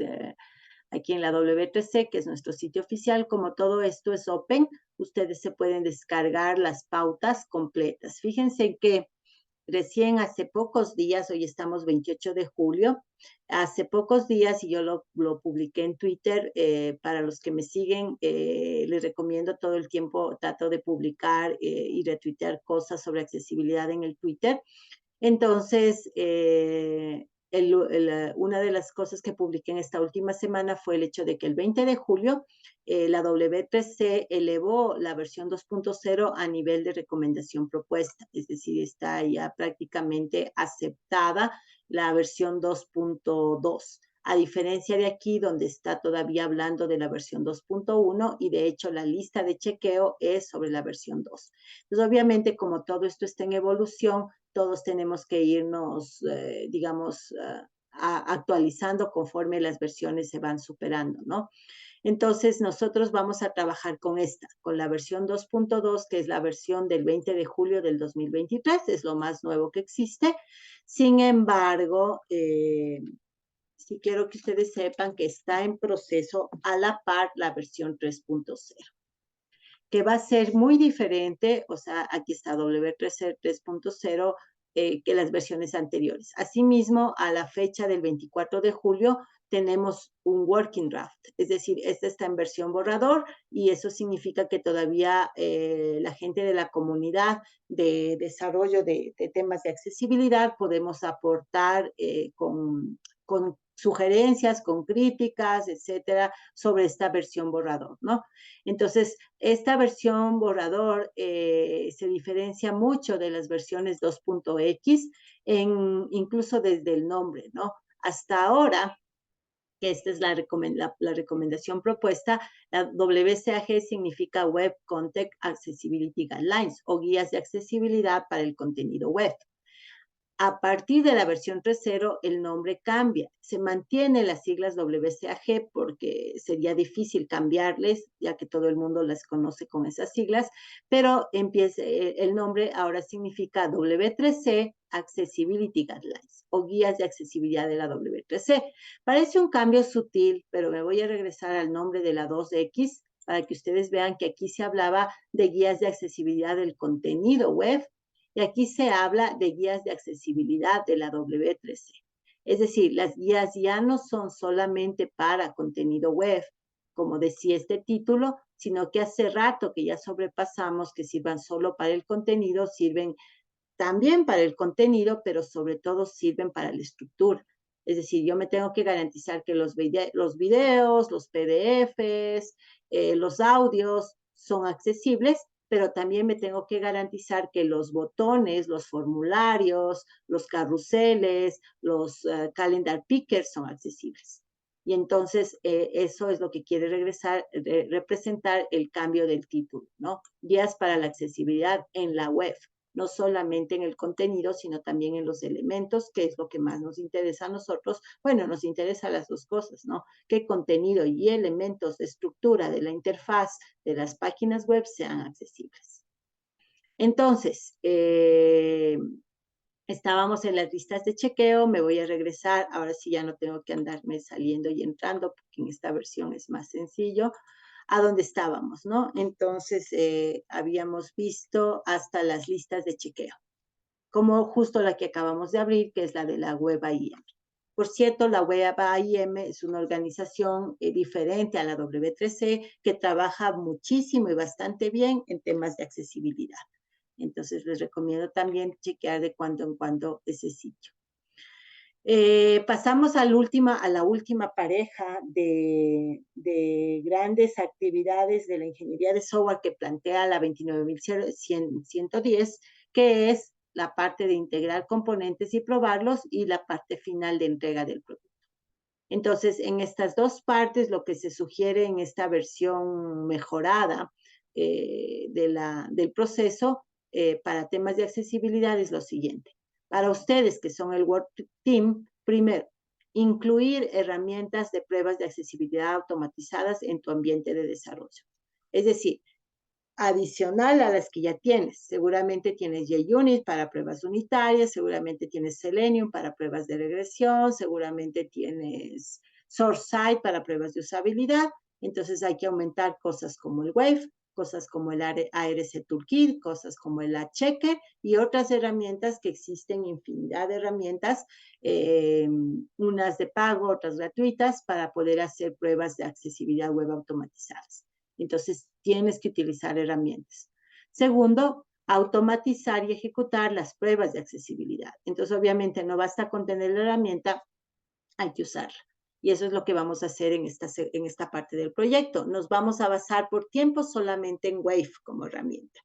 aquí en la W3C, que es nuestro sitio oficial, como todo esto es open, ustedes se pueden descargar las pautas completas. Fíjense que recién hace pocos días, hoy estamos 28 de julio, hace pocos días, y yo lo publiqué en Twitter, para los que me siguen, les recomiendo todo el tiempo, trato de publicar y retuitear cosas sobre accesibilidad en el Twitter. Entonces, una de las cosas que publiqué en esta última semana fue el hecho de que el 20 de julio la W3C elevó la versión 2.0 a nivel de recomendación propuesta, es decir, está ya prácticamente aceptada la versión 2.2. A diferencia de aquí, donde está todavía hablando de la versión 2.1 y de hecho la lista de chequeo es sobre la versión 2. Entonces, obviamente, como todo esto está en evolución, todos tenemos que irnos, digamos, actualizando conforme las versiones se van superando, ¿no? Entonces, nosotros vamos a trabajar con esta, con la versión 2.2, que es la versión del 20 de julio del 2023, es lo más nuevo que existe. Sin embargo, sí quiero que ustedes sepan que está en proceso a la par la versión 3.0, que va a ser muy diferente, o sea, aquí está W3.0, que las versiones anteriores. Asimismo, a la fecha del 24 de julio, tenemos un working draft, es decir, esta está en versión borrador y eso significa que todavía la gente de la comunidad de desarrollo de temas de accesibilidad podemos aportar con sugerencias, con críticas, etcétera, sobre esta versión borrador, ¿no? Entonces, esta versión borrador se diferencia mucho de las versiones 2.x, incluso desde el nombre, ¿no? Hasta ahora, que esta es la recomendación propuesta, la WCAG significa Web Content Accessibility Guidelines o guías de accesibilidad para el contenido web. A partir de la versión 3.0, el nombre cambia. Se mantiene las siglas WCAG porque sería difícil cambiarles, ya que todo el mundo las conoce con esas siglas, pero el nombre ahora significa W3C Accessibility Guidelines o guías de accesibilidad de la W3C. Parece un cambio sutil, pero me voy a regresar al nombre de la 2X para que ustedes vean que aquí se hablaba de guías de accesibilidad del contenido web y aquí se habla de guías de accesibilidad de la W3C. Es decir, las guías ya no son solamente para contenido web, como decía este título, sino que hace rato que ya sobrepasamos que sirvan solo para el contenido, sirven también para el contenido, pero sobre todo sirven para la estructura. Es decir, yo me tengo que garantizar que los videos, los PDFs, los audios son accesibles, pero también me tengo que garantizar que los botones, los formularios, los carruseles, los calendar pickers son accesibles. Y entonces eso es lo que quiere representar el cambio del título, ¿no? Guías para la accesibilidad en la web, no solamente en el contenido, sino también en los elementos, que es lo que más nos interesa a nosotros. Bueno, nos interesa las dos cosas, ¿no? Que contenido y elementos de estructura de la interfaz de las páginas web sean accesibles. Entonces, estábamos en las listas de chequeo, me voy a regresar, ahora sí ya no tengo que andarme saliendo y entrando, porque en esta versión es más sencillo, a donde estábamos, ¿no? Entonces, habíamos visto hasta las listas de chequeo, como justo la que acabamos de abrir, que es la de la web AIM. Por cierto, la web AIM es una organización diferente a la W3C que trabaja muchísimo y bastante bien en temas de accesibilidad. Entonces, les recomiendo también chequear de cuando en cuando ese sitio. Pasamos a la última pareja de grandes actividades de la ingeniería de software que plantea la 29110, que es la parte de integrar componentes y probarlos y la parte final de entrega del producto. Entonces, en estas dos partes, lo que se sugiere en esta versión mejorada del proceso para temas de accesibilidad es lo siguiente. Para ustedes que son el Work Team, primero, incluir herramientas de pruebas de accesibilidad automatizadas en tu ambiente de desarrollo. Es decir, adicional a las que ya tienes. Seguramente tienes JUnit para pruebas unitarias, seguramente tienes Selenium para pruebas de regresión, seguramente tienes SourceSide para pruebas de usabilidad. Entonces hay que aumentar cosas como el Wave, cosas como el ARC Toolkit, cosas como el Checker y otras herramientas que existen, infinidad de herramientas, unas de pago, otras gratuitas, para poder hacer pruebas de accesibilidad web automatizadas. Entonces, tienes que utilizar herramientas. Segundo, automatizar y ejecutar las pruebas de accesibilidad. Entonces, obviamente, no basta con tener la herramienta, hay que usarla. Y eso es lo que vamos a hacer en esta parte del proyecto. Nos vamos a basar por tiempo solamente en Wave como herramienta.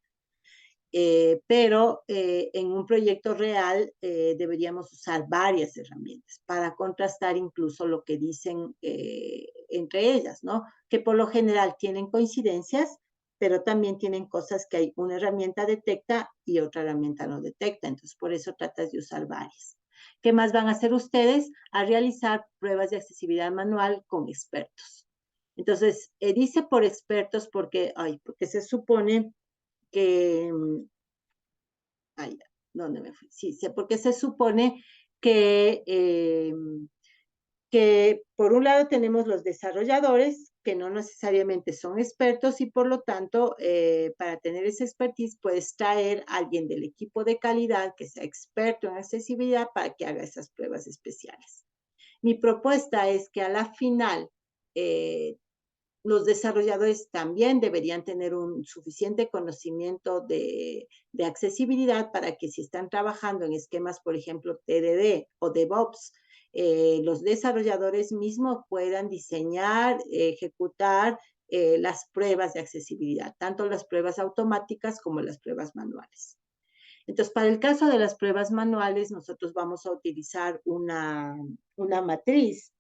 Pero en un proyecto real deberíamos usar varias herramientas para contrastar incluso lo que dicen entre ellas, ¿no? Que por lo general tienen coincidencias, pero también tienen cosas que una herramienta detecta y otra herramienta no detecta. Entonces, por eso tratas de usar varias. ¿Qué más van a hacer ustedes? A realizar pruebas de accesibilidad manual con expertos. Entonces, dice por expertos porque se supone que, ¿dónde me fui? Sí, porque se supone que por un lado tenemos los desarrolladores, que no necesariamente son expertos y por lo tanto, para tener esa expertise, puedes traer a alguien del equipo de calidad que sea experto en accesibilidad para que haga esas pruebas especiales. Mi propuesta es que a la final, los desarrolladores también deberían tener un suficiente conocimiento de accesibilidad para que si están trabajando en esquemas, por ejemplo, TDD o DevOps, los desarrolladores mismos puedan diseñar, ejecutar las pruebas de accesibilidad, tanto las pruebas automáticas como las pruebas manuales. Entonces, para el caso de las pruebas manuales, nosotros vamos a utilizar una matriz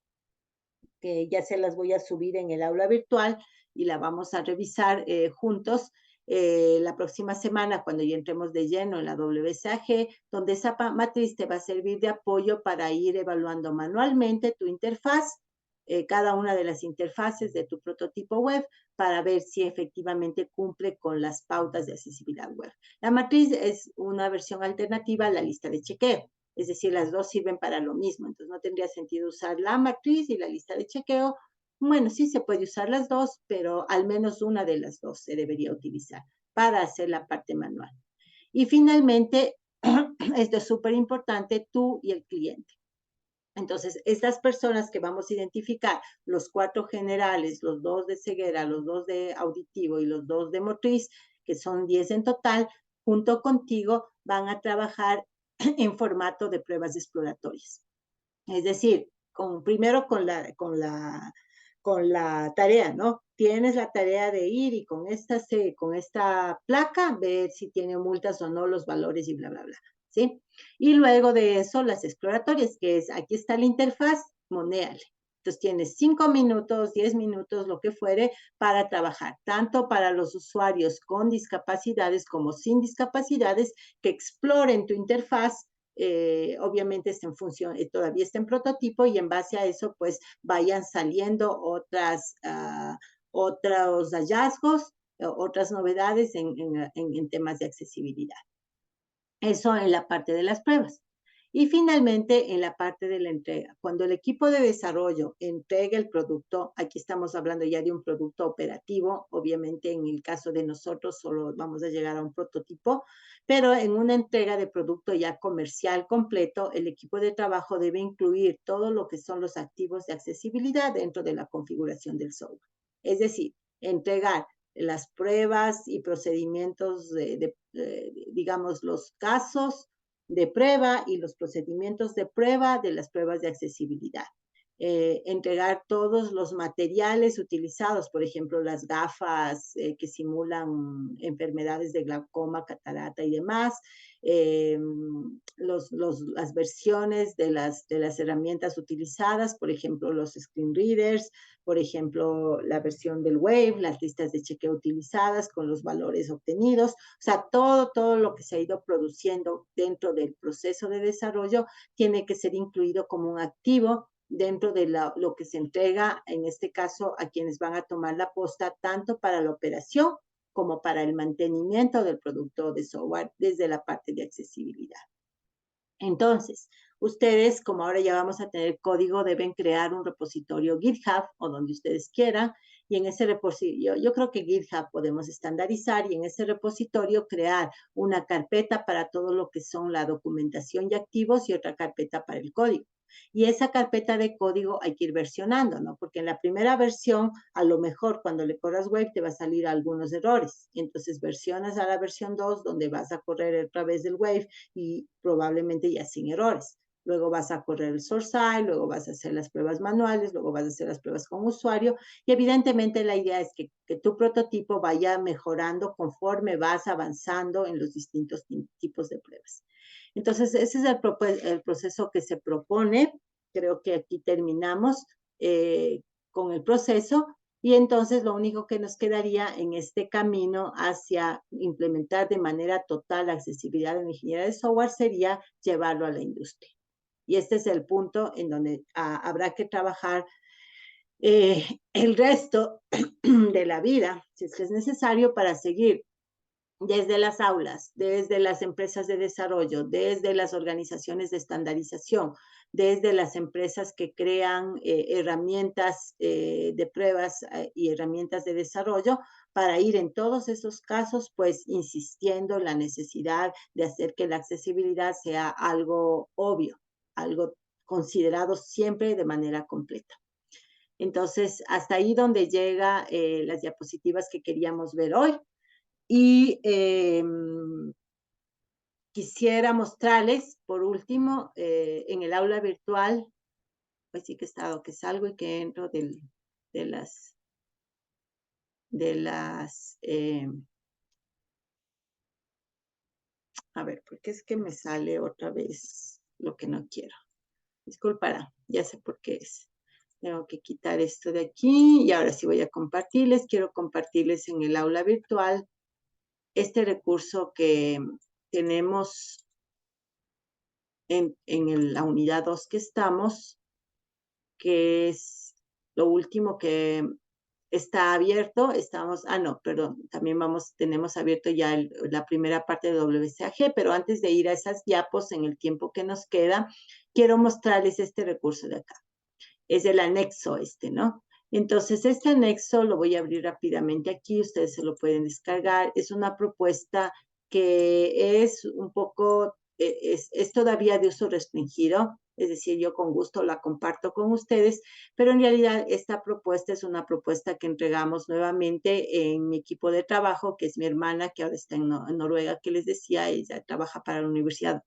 que ya se las voy a subir en el aula virtual y la vamos a revisar juntos la próxima semana cuando ya entremos de lleno en la WCAG, donde esa matriz te va a servir de apoyo para ir evaluando manualmente tu interfaz, cada una de las interfaces de tu prototipo web para ver si efectivamente cumple con las pautas de accesibilidad web. La matriz es una versión alternativa a la lista de chequeo. Es decir, las dos sirven para lo mismo, entonces no tendría sentido usar la matriz y la lista de chequeo. Bueno, sí se puede usar las dos, pero al menos una de las dos se debería utilizar para hacer la parte manual. Y finalmente, esto es súper importante, tú y el cliente. Entonces, estas personas que vamos a identificar, los 4 generales, los 2 de ceguera, los 2 de auditivo y los 2 de motriz, que son 10 en total, junto contigo van a trabajar en formato de pruebas exploratorias. Es decir, primero con la tarea, ¿no? Tienes la tarea de ir y con esta placa ver si tiene multas o no los valores y bla, bla, bla, ¿sí? Y luego de eso, las exploratorias, que es, aquí está la interfaz, monéale. Entonces tienes 5 minutos, 10 minutos, lo que fuere, para trabajar, tanto para los usuarios con discapacidades como sin discapacidades, que exploren tu interfaz. Obviamente está en función, todavía está en prototipo y en base a eso pues vayan saliendo otros hallazgos, otras novedades en temas de accesibilidad. Eso en la parte de las pruebas. Y finalmente, en la parte de la entrega. Cuando el equipo de desarrollo entrega el producto, aquí estamos hablando ya de un producto operativo, obviamente en el caso de nosotros solo vamos a llegar a un prototipo, pero en una entrega de producto ya comercial completo, el equipo de trabajo debe incluir todo lo que son los activos de accesibilidad dentro de la configuración del software. Es decir, entregar las pruebas y procedimientos digamos, los casos de prueba y los procedimientos de prueba de las pruebas de accesibilidad. Entregar todos los materiales utilizados, por ejemplo, las gafas que simulan enfermedades de glaucoma, catarata y demás, las versiones de las herramientas utilizadas, por ejemplo, los screen readers, por ejemplo, la versión del Wave, las listas de chequeo utilizadas con los valores obtenidos, o sea, todo lo que se ha ido produciendo dentro del proceso de desarrollo tiene que ser incluido como un activo dentro de lo que se entrega, en este caso, a quienes van a tomar la posta, tanto para la operación como para el mantenimiento del producto de software desde la parte de accesibilidad. Entonces, ustedes, como ahora ya vamos a tener código, deben crear un repositorio GitHub o donde ustedes quieran. Y en ese repositorio, yo creo que GitHub podemos estandarizar y en ese repositorio crear una carpeta para todo lo que son la documentación y activos y otra carpeta para el código. Y esa carpeta de código hay que ir versionando, ¿no? Porque en la primera versión, a lo mejor cuando le corras web te va a salir algunos errores. Entonces versionas a la versión 2 donde vas a correr a través del web y probablemente ya sin errores. Luego vas a correr el source side, luego vas a hacer las pruebas manuales, luego vas a hacer las pruebas con usuario y evidentemente la idea es que tu prototipo vaya mejorando conforme vas avanzando en los distintos tipos de pruebas. Entonces, ese es el proceso que se propone. Creo que aquí terminamos con el proceso y entonces lo único que nos quedaría en este camino hacia implementar de manera total la accesibilidad en la ingeniería de software sería llevarlo a la industria. Y este es el punto en donde habrá que trabajar el resto de la vida, si es que es necesario, para seguir desde las aulas, desde las empresas de desarrollo, desde las organizaciones de estandarización, desde las empresas que crean herramientas de pruebas y herramientas de desarrollo, para ir en todos esos casos, pues insistiendo en la necesidad de hacer que la accesibilidad sea algo obvio, algo considerado siempre de manera completa. Entonces, hasta ahí donde llega las diapositivas que queríamos ver hoy. Y quisiera mostrarles, por último, en el aula virtual, pues sí que que salgo y que entro de las, a ver, porque es que me sale otra vez lo que no quiero. Disculpará, ya sé por qué es. Tengo que quitar esto de aquí y ahora sí voy a compartirles. Quiero compartirles en el aula virtual este recurso que tenemos en la unidad 2 que estamos, que es lo último que está abierto. No, perdón, también tenemos abierto ya la primera parte de WCAG, pero antes de ir a esas diapos en el tiempo que nos queda, quiero mostrarles este recurso de acá. Es el anexo ¿no? Entonces, este anexo lo voy a abrir rápidamente aquí, ustedes se lo pueden descargar. Es una propuesta que es un poco, es todavía de uso restringido, es decir, yo con gusto la comparto con ustedes, pero en realidad esta propuesta es una propuesta que entregamos nuevamente en mi equipo de trabajo, que es mi hermana, que ahora está en Noruega, que les decía, ella trabaja para la universidad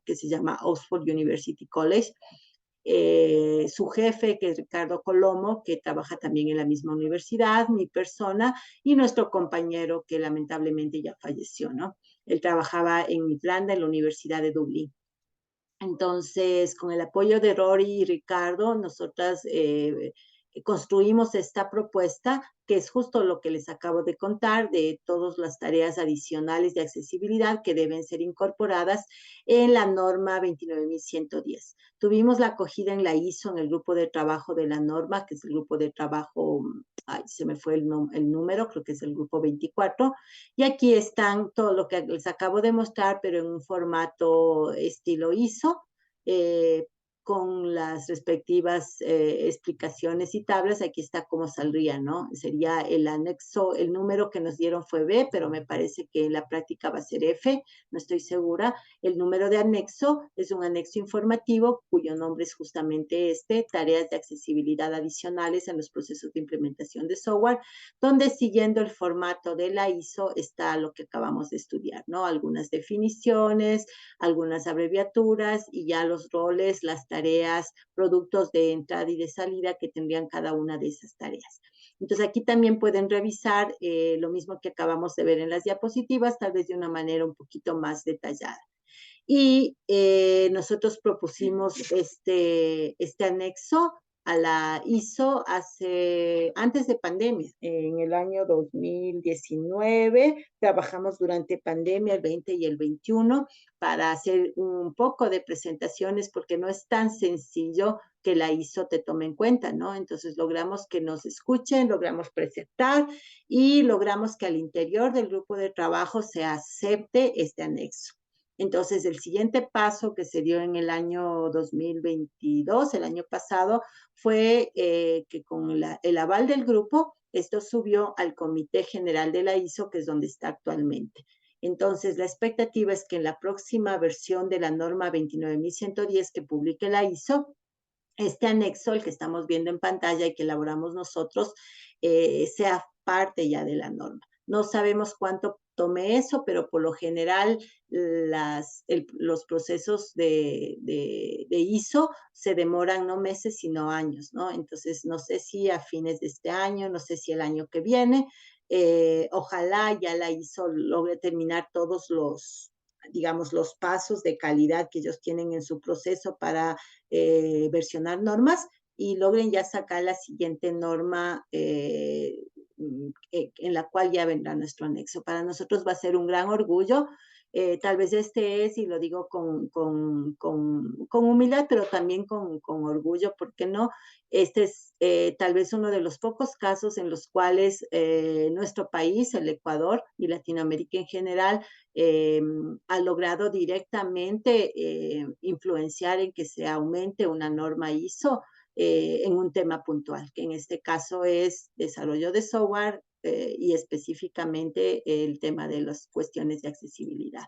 que se llama Oxford University College. Su jefe, que es Ricardo Colomo, que trabaja también en la misma universidad, mi persona, y nuestro compañero que lamentablemente ya falleció, ¿no? Él trabajaba en Irlanda, en la Universidad de Dublín. Entonces, con el apoyo de Rory y Ricardo, nosotras construimos esta propuesta, que es justo lo que les acabo de contar, de todas las tareas adicionales de accesibilidad que deben ser incorporadas en la norma 29110. Tuvimos la acogida en la ISO, en el grupo de trabajo de la norma, que es el grupo de trabajo, ay, se me fue el número, creo que es el grupo 24, y aquí están todo lo que les acabo de mostrar, pero en un formato estilo ISO, eh, con las respectivas explicaciones y tablas. Aquí está cómo saldría, ¿no? Sería el anexo, el número que nos dieron fue B, pero me parece que en la práctica va a ser F, no estoy segura. El número de anexo es un anexo informativo cuyo nombre es justamente este, tareas de accesibilidad adicionales en los procesos de implementación de software, donde siguiendo el formato de la ISO está lo que acabamos de estudiar, ¿no? Algunas definiciones, algunas abreviaturas y ya los roles, las tareas, productos de entrada y de salida que tendrían cada una de esas tareas. Entonces aquí también pueden revisar lo mismo que acabamos de ver en las diapositivas, tal vez de una manera un poquito más detallada. Y nosotros propusimos este anexo a la ISO antes de pandemia, en el año 2019, trabajamos durante pandemia el 20 y el 21 para hacer un poco de presentaciones porque no es tan sencillo que la ISO te tome en cuenta, ¿no? Entonces logramos que nos escuchen, logramos presentar y logramos que al interior del grupo de trabajo se acepte este anexo. Entonces, el siguiente paso que se dio en el año 2022, el año pasado, fue que con el aval del grupo, esto subió al Comité General de la ISO, que es donde está actualmente. Entonces, la expectativa es que en la próxima versión de la norma 29110 que publique la ISO, este anexo, el que estamos viendo en pantalla y que elaboramos nosotros, sea parte ya de la norma. No sabemos cuánto tome eso, pero por lo general los procesos de ISO se demoran no meses, sino años, ¿no? Entonces, no sé si a fines de este año, no sé si el año que viene, ojalá ya la ISO logre terminar todos digamos, los pasos de calidad que ellos tienen en su proceso para versionar normas y logren ya sacar la siguiente norma en la cual ya vendrá nuestro anexo. Para nosotros va a ser un gran orgullo. Tal vez este es, y lo digo con humildad, pero también con orgullo, ¿por qué no? Este es tal vez uno de los pocos casos en los cuales nuestro país, el Ecuador y Latinoamérica en general, ha logrado directamente influenciar en que se aumente una norma ISO en un tema puntual, que en este caso es desarrollo de software y específicamente el tema de las cuestiones de accesibilidad.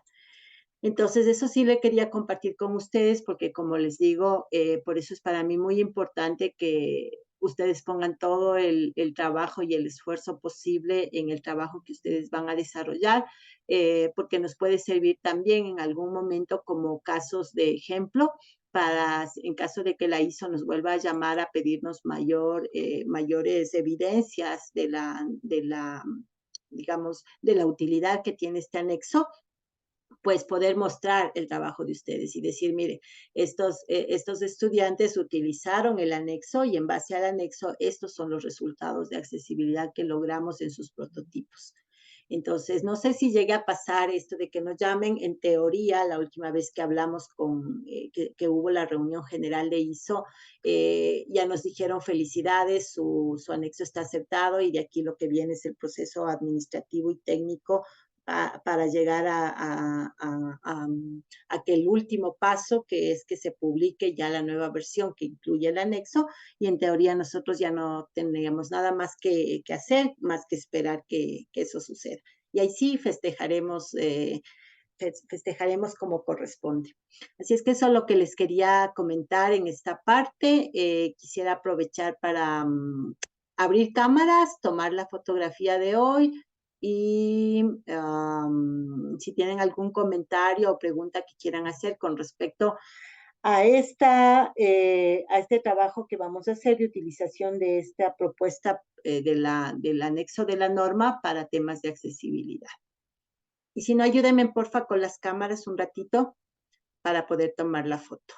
Entonces, eso sí le quería compartir con ustedes porque, como les digo, por eso es para mí muy importante que ustedes pongan todo el trabajo y el esfuerzo posible en el trabajo que ustedes van a desarrollar, porque nos puede servir también en algún momento como casos de ejemplo para, en caso de que la ISO nos vuelva a llamar a pedirnos mayores evidencias digamos, de la utilidad que tiene este anexo, pues poder mostrar el trabajo de ustedes y decir, mire, estos estudiantes utilizaron el anexo y en base al anexo, estos son los resultados de accesibilidad que logramos en sus prototipos. Entonces, no sé si llegue a pasar esto de que nos llamen. En teoría, la última vez que hablamos que hubo la reunión general de ISO, ya nos dijeron felicidades, su anexo está aceptado y de aquí lo que viene es el proceso administrativo y técnico para llegar a que el último paso, que es que se publique ya la nueva versión que incluye el anexo, y en teoría nosotros ya no tendríamos nada más que hacer, más que esperar que eso suceda. Y ahí sí festejaremos como corresponde. Así es que eso es lo que les quería comentar en esta parte. Quisiera aprovechar para abrir cámaras, tomar la fotografía de hoy y si tienen algún comentario o pregunta que quieran hacer con respecto a este trabajo que vamos a hacer de utilización de esta propuesta del anexo de la norma para temas de accesibilidad. Y si no, ayúdenme porfa con las cámaras un ratito para poder tomar la foto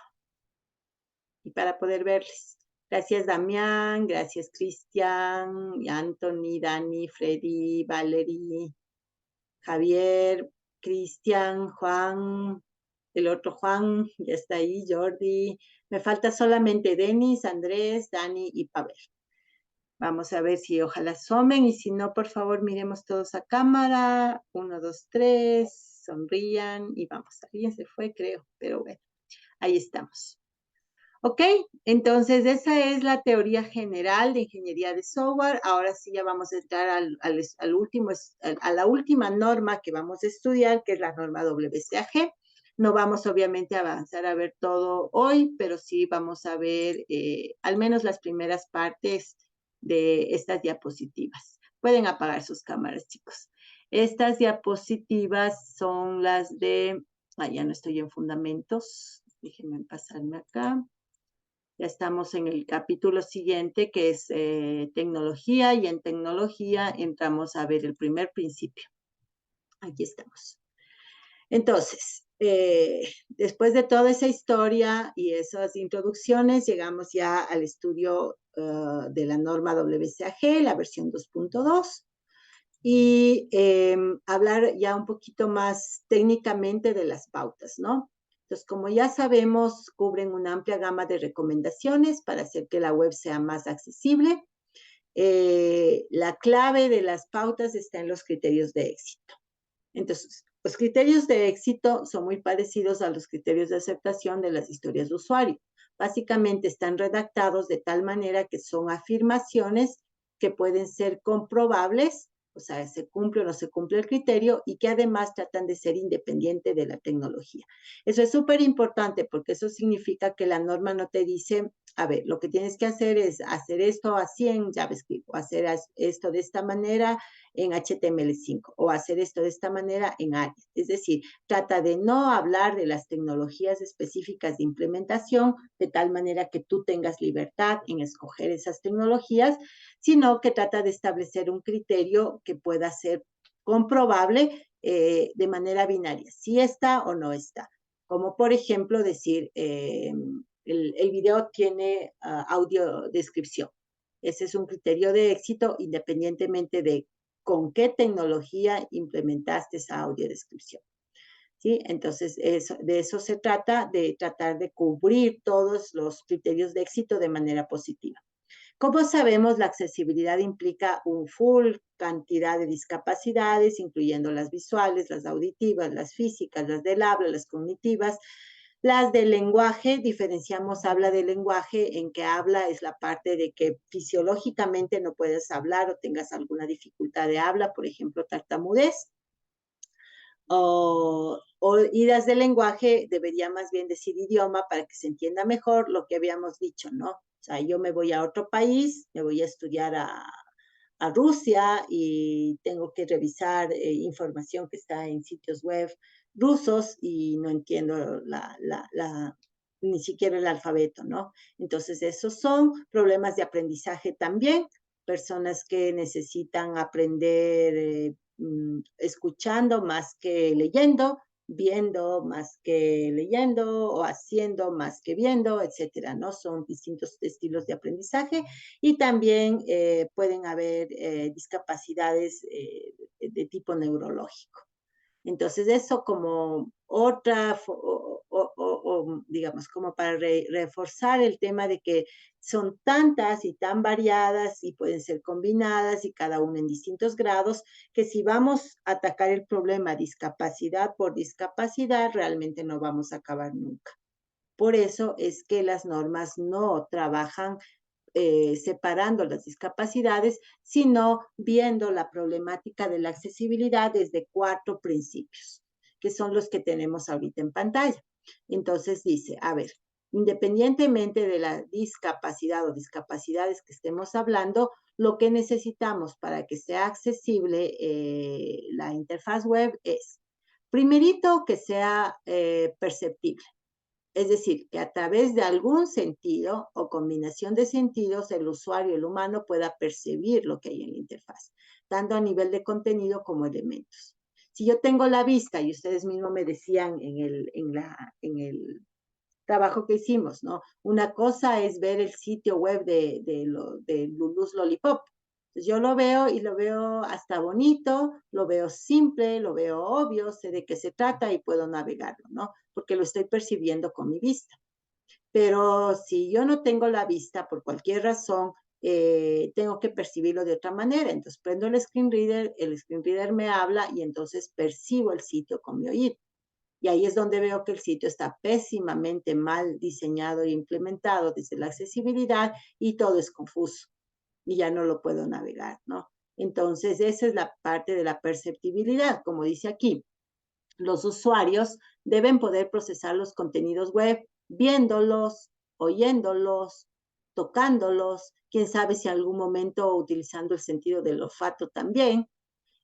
y para poder verles. Gracias Damián, gracias Cristian, Anthony, Dani, Freddy, Valerie, Javier, Cristian, Juan, el otro Juan, ya está ahí, Jordi. Me falta solamente Denis, Andrés, Dani y Pavel. Vamos a ver si ojalá asomen y si no, por favor, miremos todos a cámara. 1, 2, 3, sonrían y vamos. Alguien se fue, creo, pero bueno, ahí estamos. Ok, entonces esa es la teoría general de ingeniería de software. Ahora sí ya vamos a entrar a la última norma que vamos a estudiar, que es la norma WCAG. No vamos obviamente a avanzar a ver todo hoy, pero sí vamos a ver al menos las primeras partes de estas diapositivas. Pueden apagar sus cámaras, chicos. Estas diapositivas son las de... ya no estoy en fundamentos. Déjenme pasarme acá. Ya estamos en el capítulo siguiente, que es tecnología, y en tecnología entramos a ver el primer principio. Aquí estamos. Entonces, después de toda esa historia y esas introducciones, llegamos ya al estudio de la norma WCAG, la versión 2.2, y hablar ya un poquito más técnicamente de las pautas, ¿no? Entonces, como ya sabemos, cubren una amplia gama de recomendaciones para hacer que la web sea más accesible. La clave de las pautas está en los criterios de éxito. Entonces, los criterios de éxito son muy parecidos a los criterios de aceptación de las historias de usuario. Básicamente están redactados de tal manera que son afirmaciones que pueden ser comprobables, o sea, se cumple o no se cumple el criterio, y que además tratan de ser independientes de la tecnología. Eso es súper importante porque eso significa que la norma no te dice, a ver, lo que tienes que hacer es hacer esto así en JavaScript, o hacer esto de esta manera en HTML5, o hacer esto de esta manera en Arial. Es decir, trata de no hablar de las tecnologías específicas de implementación de tal manera que tú tengas libertad en escoger esas tecnologías, sino que trata de establecer un criterio que pueda ser comprobable de manera binaria, si está o no está. Como por ejemplo decir, el video tiene audiodescripción. Ese es un criterio de éxito independientemente de con qué tecnología implementaste esa audiodescripción. ¿Sí? Entonces, de eso se trata, de tratar de cubrir todos los criterios de éxito de manera positiva. Como sabemos, la accesibilidad implica un full cantidad de discapacidades, incluyendo las visuales, las auditivas, las físicas, las del habla, las cognitivas. Las del lenguaje, diferenciamos habla de lenguaje, en que habla es la parte de que fisiológicamente no puedes hablar o tengas alguna dificultad de habla, por ejemplo, tartamudez. Y las del lenguaje debería más bien decir idioma para que se entienda mejor lo que habíamos dicho, ¿no? O sea, yo me voy a otro país, me voy a estudiar a Rusia y tengo que revisar información que está en sitios web rusos y no entiendo ni siquiera el alfabeto, ¿no? Entonces, esos son problemas de aprendizaje también, personas que necesitan aprender escuchando más que leyendo, viendo más que leyendo o haciendo más que viendo, etcétera, ¿no? Son distintos estilos de aprendizaje y también pueden haber discapacidades de tipo neurológico. Entonces, eso como otra poco, digamos, como para reforzar el tema de que son tantas y tan variadas y pueden ser combinadas y cada una en distintos grados, que si vamos a atacar el problema discapacidad por discapacidad, realmente no vamos a acabar nunca. Por eso es que las normas no trabajan separando las discapacidades, sino viendo la problemática de la accesibilidad desde 4 principios, que son los que tenemos ahorita en pantalla. Entonces dice, a ver, independientemente de la discapacidad o discapacidades que estemos hablando, lo que necesitamos para que sea accesible la interfaz web es, primerito, que sea perceptible. Es decir, que a través de algún sentido o combinación de sentidos, el usuario, el humano, pueda percibir lo que hay en la interfaz, tanto a nivel de contenido como elementos. Si yo tengo la vista, y ustedes mismos me decían en el trabajo que hicimos, ¿no? Una cosa es ver el sitio web de Lulus Lollipop. Entonces yo lo veo y lo veo hasta bonito, lo veo simple, lo veo obvio, sé de qué se trata y puedo navegarlo, ¿no? Porque lo estoy percibiendo con mi vista. Pero si yo no tengo la vista por cualquier razón, tengo que percibirlo de otra manera. Entonces prendo el screen reader me habla y entonces percibo el sitio con mi oído. Y ahí es donde veo que el sitio está pésimamente mal diseñado e implementado desde la accesibilidad y todo es confuso y ya no lo puedo navegar, ¿no? Entonces, esa es la parte de la perceptibilidad, como dice aquí. Los usuarios deben poder procesar los contenidos web viéndolos, oyéndolos, tocándolos, quién sabe si en algún momento utilizando el sentido del olfato también,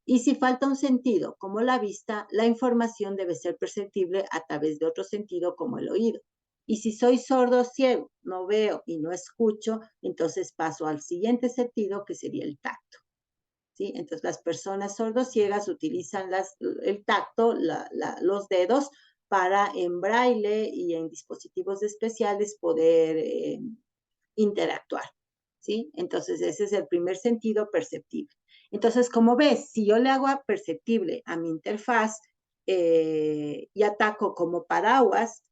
y si falta un sentido, como la vista, la información debe ser perceptible a través de otro sentido, como el oído. Y si soy sordo o ciego, no veo y no escucho, entonces paso al siguiente sentido, que sería el tacto. ¿Sí? Entonces, las personas sordociegas utilizan el tacto, los dedos, para en braille y en dispositivos especiales poder interactuar. ¿Sí? Entonces, ese es el primer sentido perceptible. Entonces, como ves, si yo le hago perceptible a mi interfaz y ataco como paraguas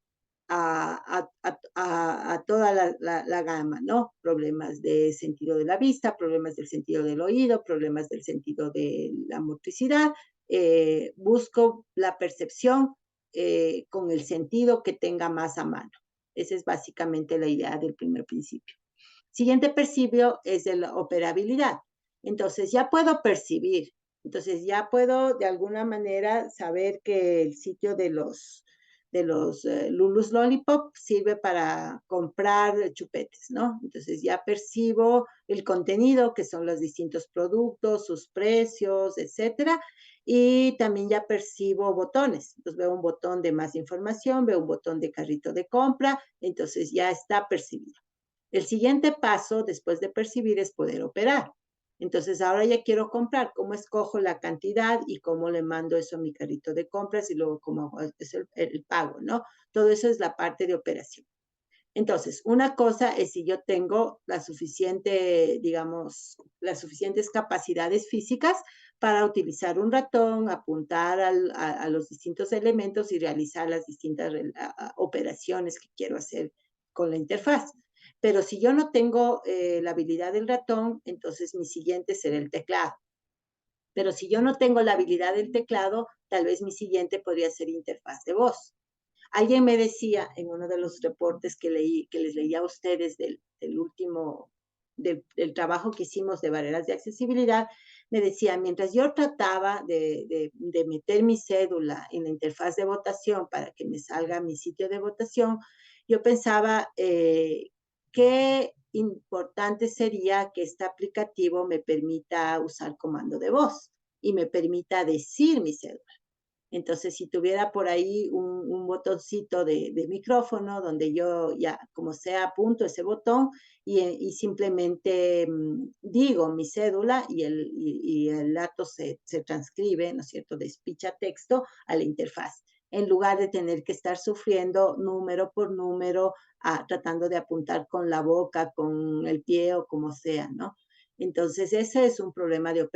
a toda la gama, ¿no? Problemas de sentido de la vista, problemas del sentido del oído, problemas del sentido de la motricidad. Busco la percepción con el sentido que tenga más a mano. Esa es básicamente la idea del primer principio. Siguiente principio es de la operabilidad. Entonces ya puedo percibir, entonces ya puedo de alguna manera saber que el sitio de los Lulus Lollipop sirve para comprar chupetes, ¿no? Entonces ya percibo el contenido, que son los distintos productos, sus precios, etcétera, y también ya percibo botones. Entonces veo un botón de más información, veo un botón de carrito de compra, entonces ya está percibido. El siguiente paso después de percibir es poder operar. Entonces, ahora ya quiero comprar. ¿Cómo escojo la cantidad y cómo le mando eso a mi carrito de compras y luego cómo es el pago, ¿no? Todo eso es la parte de operación. Entonces, una cosa es si yo tengo la suficiente, digamos, las suficientes capacidades físicas para utilizar un ratón, apuntar a los distintos elementos y realizar las distintas operaciones que quiero hacer con la interfaz. Pero si yo no tengo la habilidad del ratón, entonces mi siguiente será el teclado. Pero si yo no tengo la habilidad del teclado, tal vez mi siguiente podría ser interfaz de voz. Alguien me decía en uno de los reportes que leí, que les leía a ustedes del último, del trabajo que hicimos de barreras de accesibilidad, me decía, mientras yo trataba de meter mi cédula en la interfaz de votación para que me salga mi sitio de votación, yo pensaba qué importante sería que este aplicativo me permita usar comando de voz y me permita decir mi cédula. Entonces, si tuviera por ahí un botoncito de micrófono donde yo ya, como sea, apunto ese botón y simplemente digo mi cédula y el dato se transcribe, ¿no es cierto?, de speech a texto a la interfaz, en lugar de tener que estar sufriendo número por número, tratando de apuntar con la boca, con el pie o como sea, ¿no? Entonces, ese es un problema de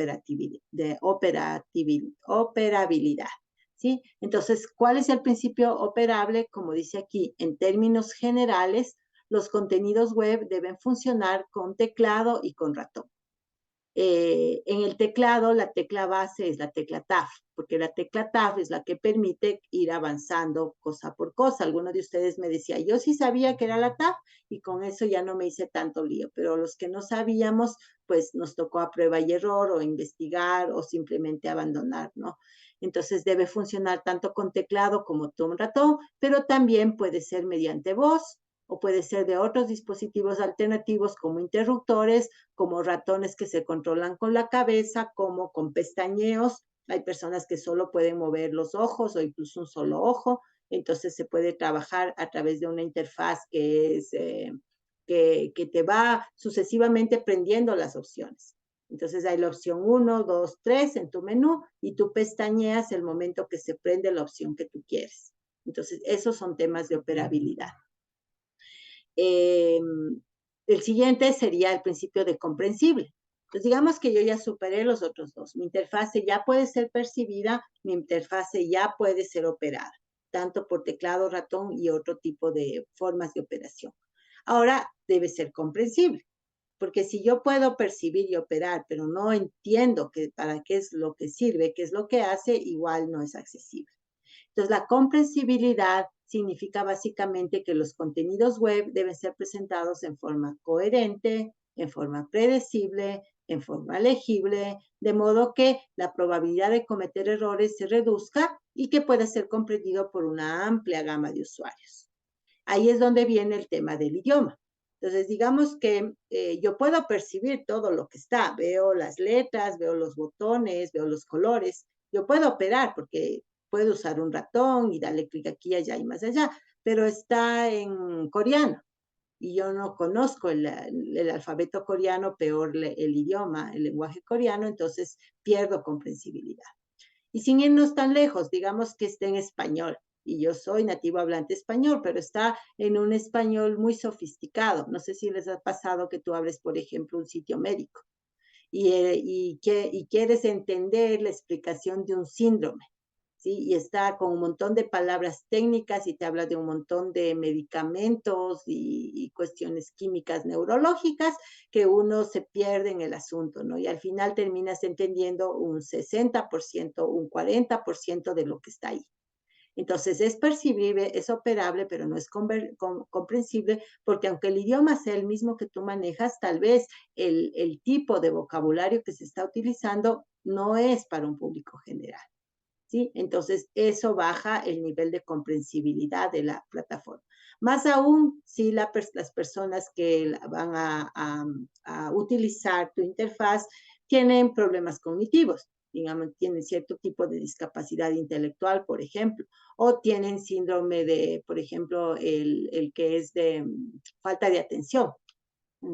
operabilidad. ¿sí? Entonces, ¿cuál es el principio operable? Como dice aquí, en términos generales, los contenidos web deben funcionar con teclado y con ratón. En el teclado, la tecla base es la tecla Tab, porque la tecla Tab es la que permite ir avanzando cosa por cosa. Algunos de ustedes me decían, yo sí sabía que era la Tab y con eso ya no me hice tanto lío, pero los que no sabíamos, pues nos tocó a prueba y error o investigar o simplemente abandonar, ¿no? Entonces debe funcionar tanto con teclado como con ratón, pero también puede ser mediante voz o puede ser de otros dispositivos alternativos como interruptores, como ratones que se controlan con la cabeza, como con pestañeos. Hay personas que solo pueden mover los ojos o incluso un solo ojo. Entonces se puede trabajar a través de una interfaz que te va sucesivamente prendiendo las opciones. Entonces hay la opción 1, 2, 3 en tu menú y tú pestañeas el momento que se prende la opción que tú quieres. Entonces esos son temas de operabilidad. El siguiente sería el principio de comprensible. Entonces, digamos que yo ya superé los otros dos. Mi interfase ya puede ser percibida, mi interfase ya puede ser operada, tanto por teclado, ratón y otro tipo de formas de operación. Ahora debe ser comprensible, porque si yo puedo percibir y operar, pero no entiendo para qué es lo que sirve, qué es lo que hace, igual no es accesible. Entonces, la comprensibilidad significa básicamente que los contenidos web deben ser presentados en forma coherente, en forma predecible, en forma legible, de modo que la probabilidad de cometer errores se reduzca y que pueda ser comprendido por una amplia gama de usuarios. Ahí es donde viene el tema del idioma. Entonces, digamos que yo puedo percibir todo lo que está, veo las letras, veo los botones, veo los colores, yo puedo operar porque puedo usar un ratón y darle clic aquí, allá y más allá, pero está en coreano y yo no conozco el alfabeto coreano, peor el idioma, el lenguaje coreano, entonces pierdo comprensibilidad. Y sin irnos tan lejos, digamos que esté en español. Y yo soy nativo hablante español, pero está en un español muy sofisticado. No sé si les ha pasado que tú abres, por ejemplo, un sitio médico y quieres entender la explicación de un síndrome, ¿sí? Y está con un montón de palabras técnicas y te habla de un montón de medicamentos y cuestiones químicas neurológicas que uno se pierde en el asunto, ¿no? Y al final terminas entendiendo un 60%, un 40% de lo que está ahí. Entonces es percibible, es operable, pero no es comprensible, porque aunque el idioma sea el mismo que tú manejas, tal vez el tipo de vocabulario que se está utilizando no es para un público general. ¿Sí? Entonces, eso baja el nivel de comprensibilidad de la plataforma. Más aún si las personas que van a utilizar tu interfaz tienen problemas cognitivos, digamos, tienen cierto tipo de discapacidad intelectual, por ejemplo, o tienen síndrome de, por ejemplo, el que es de falta de atención,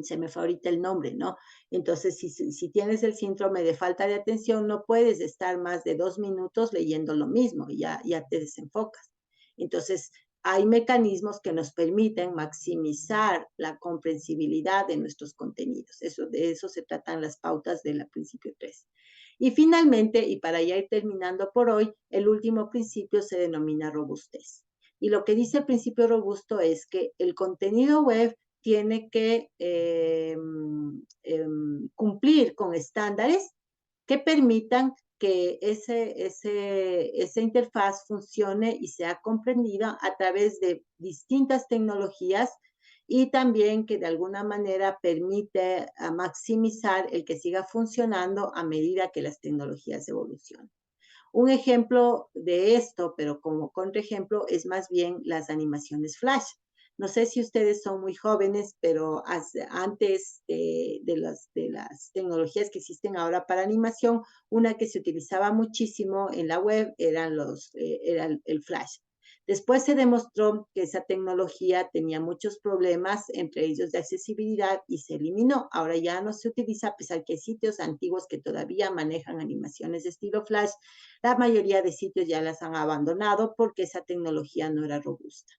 se me fue ahorita el nombre, ¿no? Entonces, si tienes el síndrome de falta de atención, no puedes estar más de 2 minutos leyendo lo mismo, ya te desenfocas. Entonces, hay mecanismos que nos permiten maximizar la comprensibilidad de nuestros contenidos. De eso se tratan las pautas de la principio 3. Y finalmente, y para ya ir terminando por hoy, el último principio se denomina robustez. Y lo que dice el principio robusto es que el contenido web tiene que cumplir con estándares que permitan que esa interfaz funcione y sea comprendida a través de distintas tecnologías y también que de alguna manera permite maximizar el que siga funcionando a medida que las tecnologías evolucionan. Un ejemplo de esto, pero como contraejemplo, es más bien las animaciones flash. No sé si ustedes son muy jóvenes, pero antes de las tecnologías que existen ahora para animación, una que se utilizaba muchísimo en la web era el flash. Después se demostró que esa tecnología tenía muchos problemas, entre ellos de accesibilidad, y se eliminó. Ahora ya no se utiliza, a pesar que hay sitios antiguos que todavía manejan animaciones de estilo flash. La mayoría de sitios ya las han abandonado porque esa tecnología no era robusta.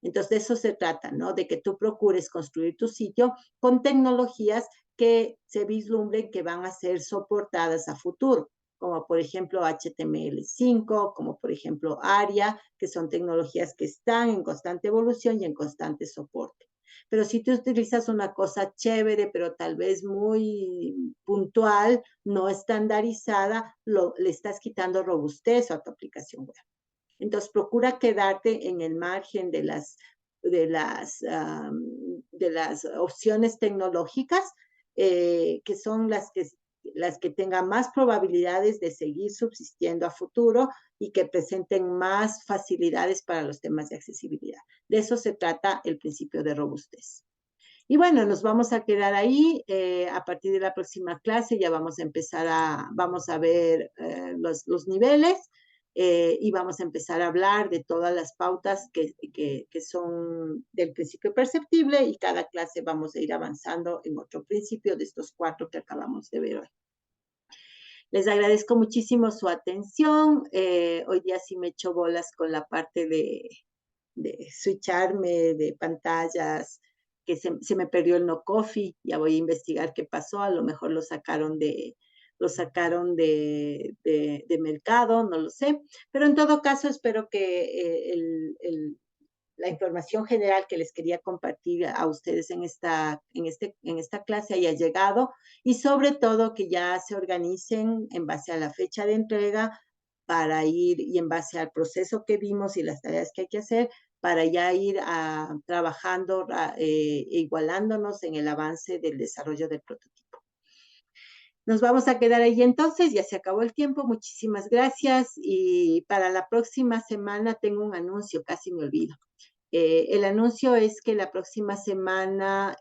Entonces, de eso se trata, ¿no? De que tú procures construir tu sitio con tecnologías que se vislumbren que van a ser soportadas a futuro. como por ejemplo HTML5, como por ejemplo ARIA, que son tecnologías que están en constante evolución y en constante soporte. Pero si tú utilizas una cosa chévere, pero tal vez muy puntual, no estandarizada, le estás quitando robustez a tu aplicación web. Entonces, procura quedarte en el margen de las opciones tecnológicas, que son las que tengan más probabilidades de seguir subsistiendo a futuro y que presenten más facilidades para los temas de accesibilidad. De eso se trata el principio de robustez. Y bueno, nos vamos a quedar ahí. A partir de la próxima clase ya vamos a empezar vamos a ver los niveles, y vamos a empezar a hablar de todas las pautas que son del principio perceptible, y cada clase vamos a ir avanzando en otro principio de estos 4 que acabamos de ver hoy. Les agradezco muchísimo su atención. Hoy día sí me echo bolas con la parte de switcharme de pantallas, que se me perdió el no coffee. Ya voy a investigar qué pasó. A lo mejor lo sacaron de mercado, no lo sé. Pero en todo caso, espero que la información general que les quería compartir a ustedes en esta clase haya llegado, y sobre todo que ya se organicen en base a la fecha de entrega para ir, y en base al proceso que vimos y las tareas que hay que hacer, para ya ir trabajando, igualándonos en el avance del desarrollo del prototipo. Nos vamos a quedar ahí entonces, ya se acabó el tiempo, muchísimas gracias, y para la próxima semana tengo un anuncio, casi me olvido. El anuncio es que la próxima semana,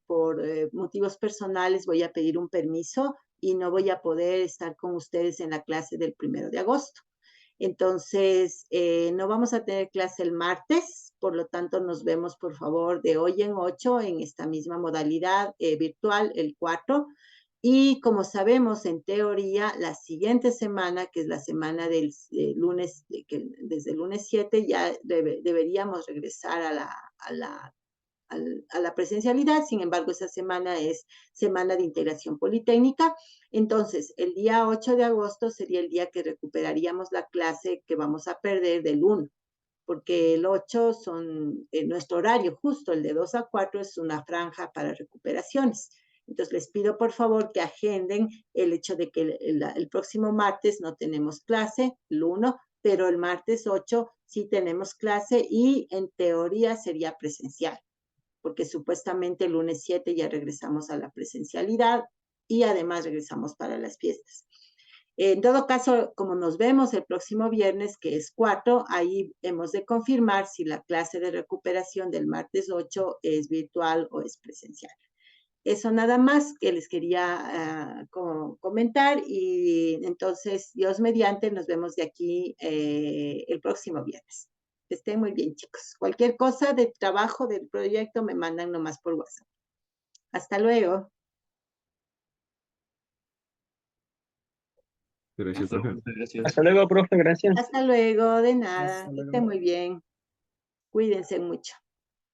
por motivos personales, voy a pedir un permiso y no voy a poder estar con ustedes en la clase del 1 de agosto. Entonces, no vamos a tener clase el martes, por lo tanto, nos vemos, por favor, de hoy en 8 en esta misma modalidad virtual, el 4. Y como sabemos, en teoría, la siguiente semana, que es la semana del lunes, desde el lunes 7, ya deberíamos regresar a la presencialidad. Sin embargo, esa semana es semana de integración politécnica. Entonces, el día 8 de agosto sería el día que recuperaríamos la clase que vamos a perder del 1, porque el 8 nuestro horario justo, el de 2 a 4, es una franja para recuperaciones. Entonces, les pido por favor que agenden el hecho de que el próximo martes no tenemos clase, el 1, pero el martes 8 sí tenemos clase, y en teoría sería presencial, porque supuestamente el lunes 7 ya regresamos a la presencialidad y además regresamos para las fiestas. En todo caso, como nos vemos el próximo viernes, que es 4, ahí hemos de confirmar si la clase de recuperación del martes 8 es virtual o es presencial. Eso nada más que les quería comentar, y entonces, Dios mediante, nos vemos de aquí el próximo viernes. Que estén muy bien, chicos. Cualquier cosa de trabajo del proyecto me mandan nomás por WhatsApp. Hasta luego. Gracias, profe. Gracias. Hasta luego, profe, gracias. Hasta luego, de nada. Hasta Que luego. estén muy bien. Cuídense mucho.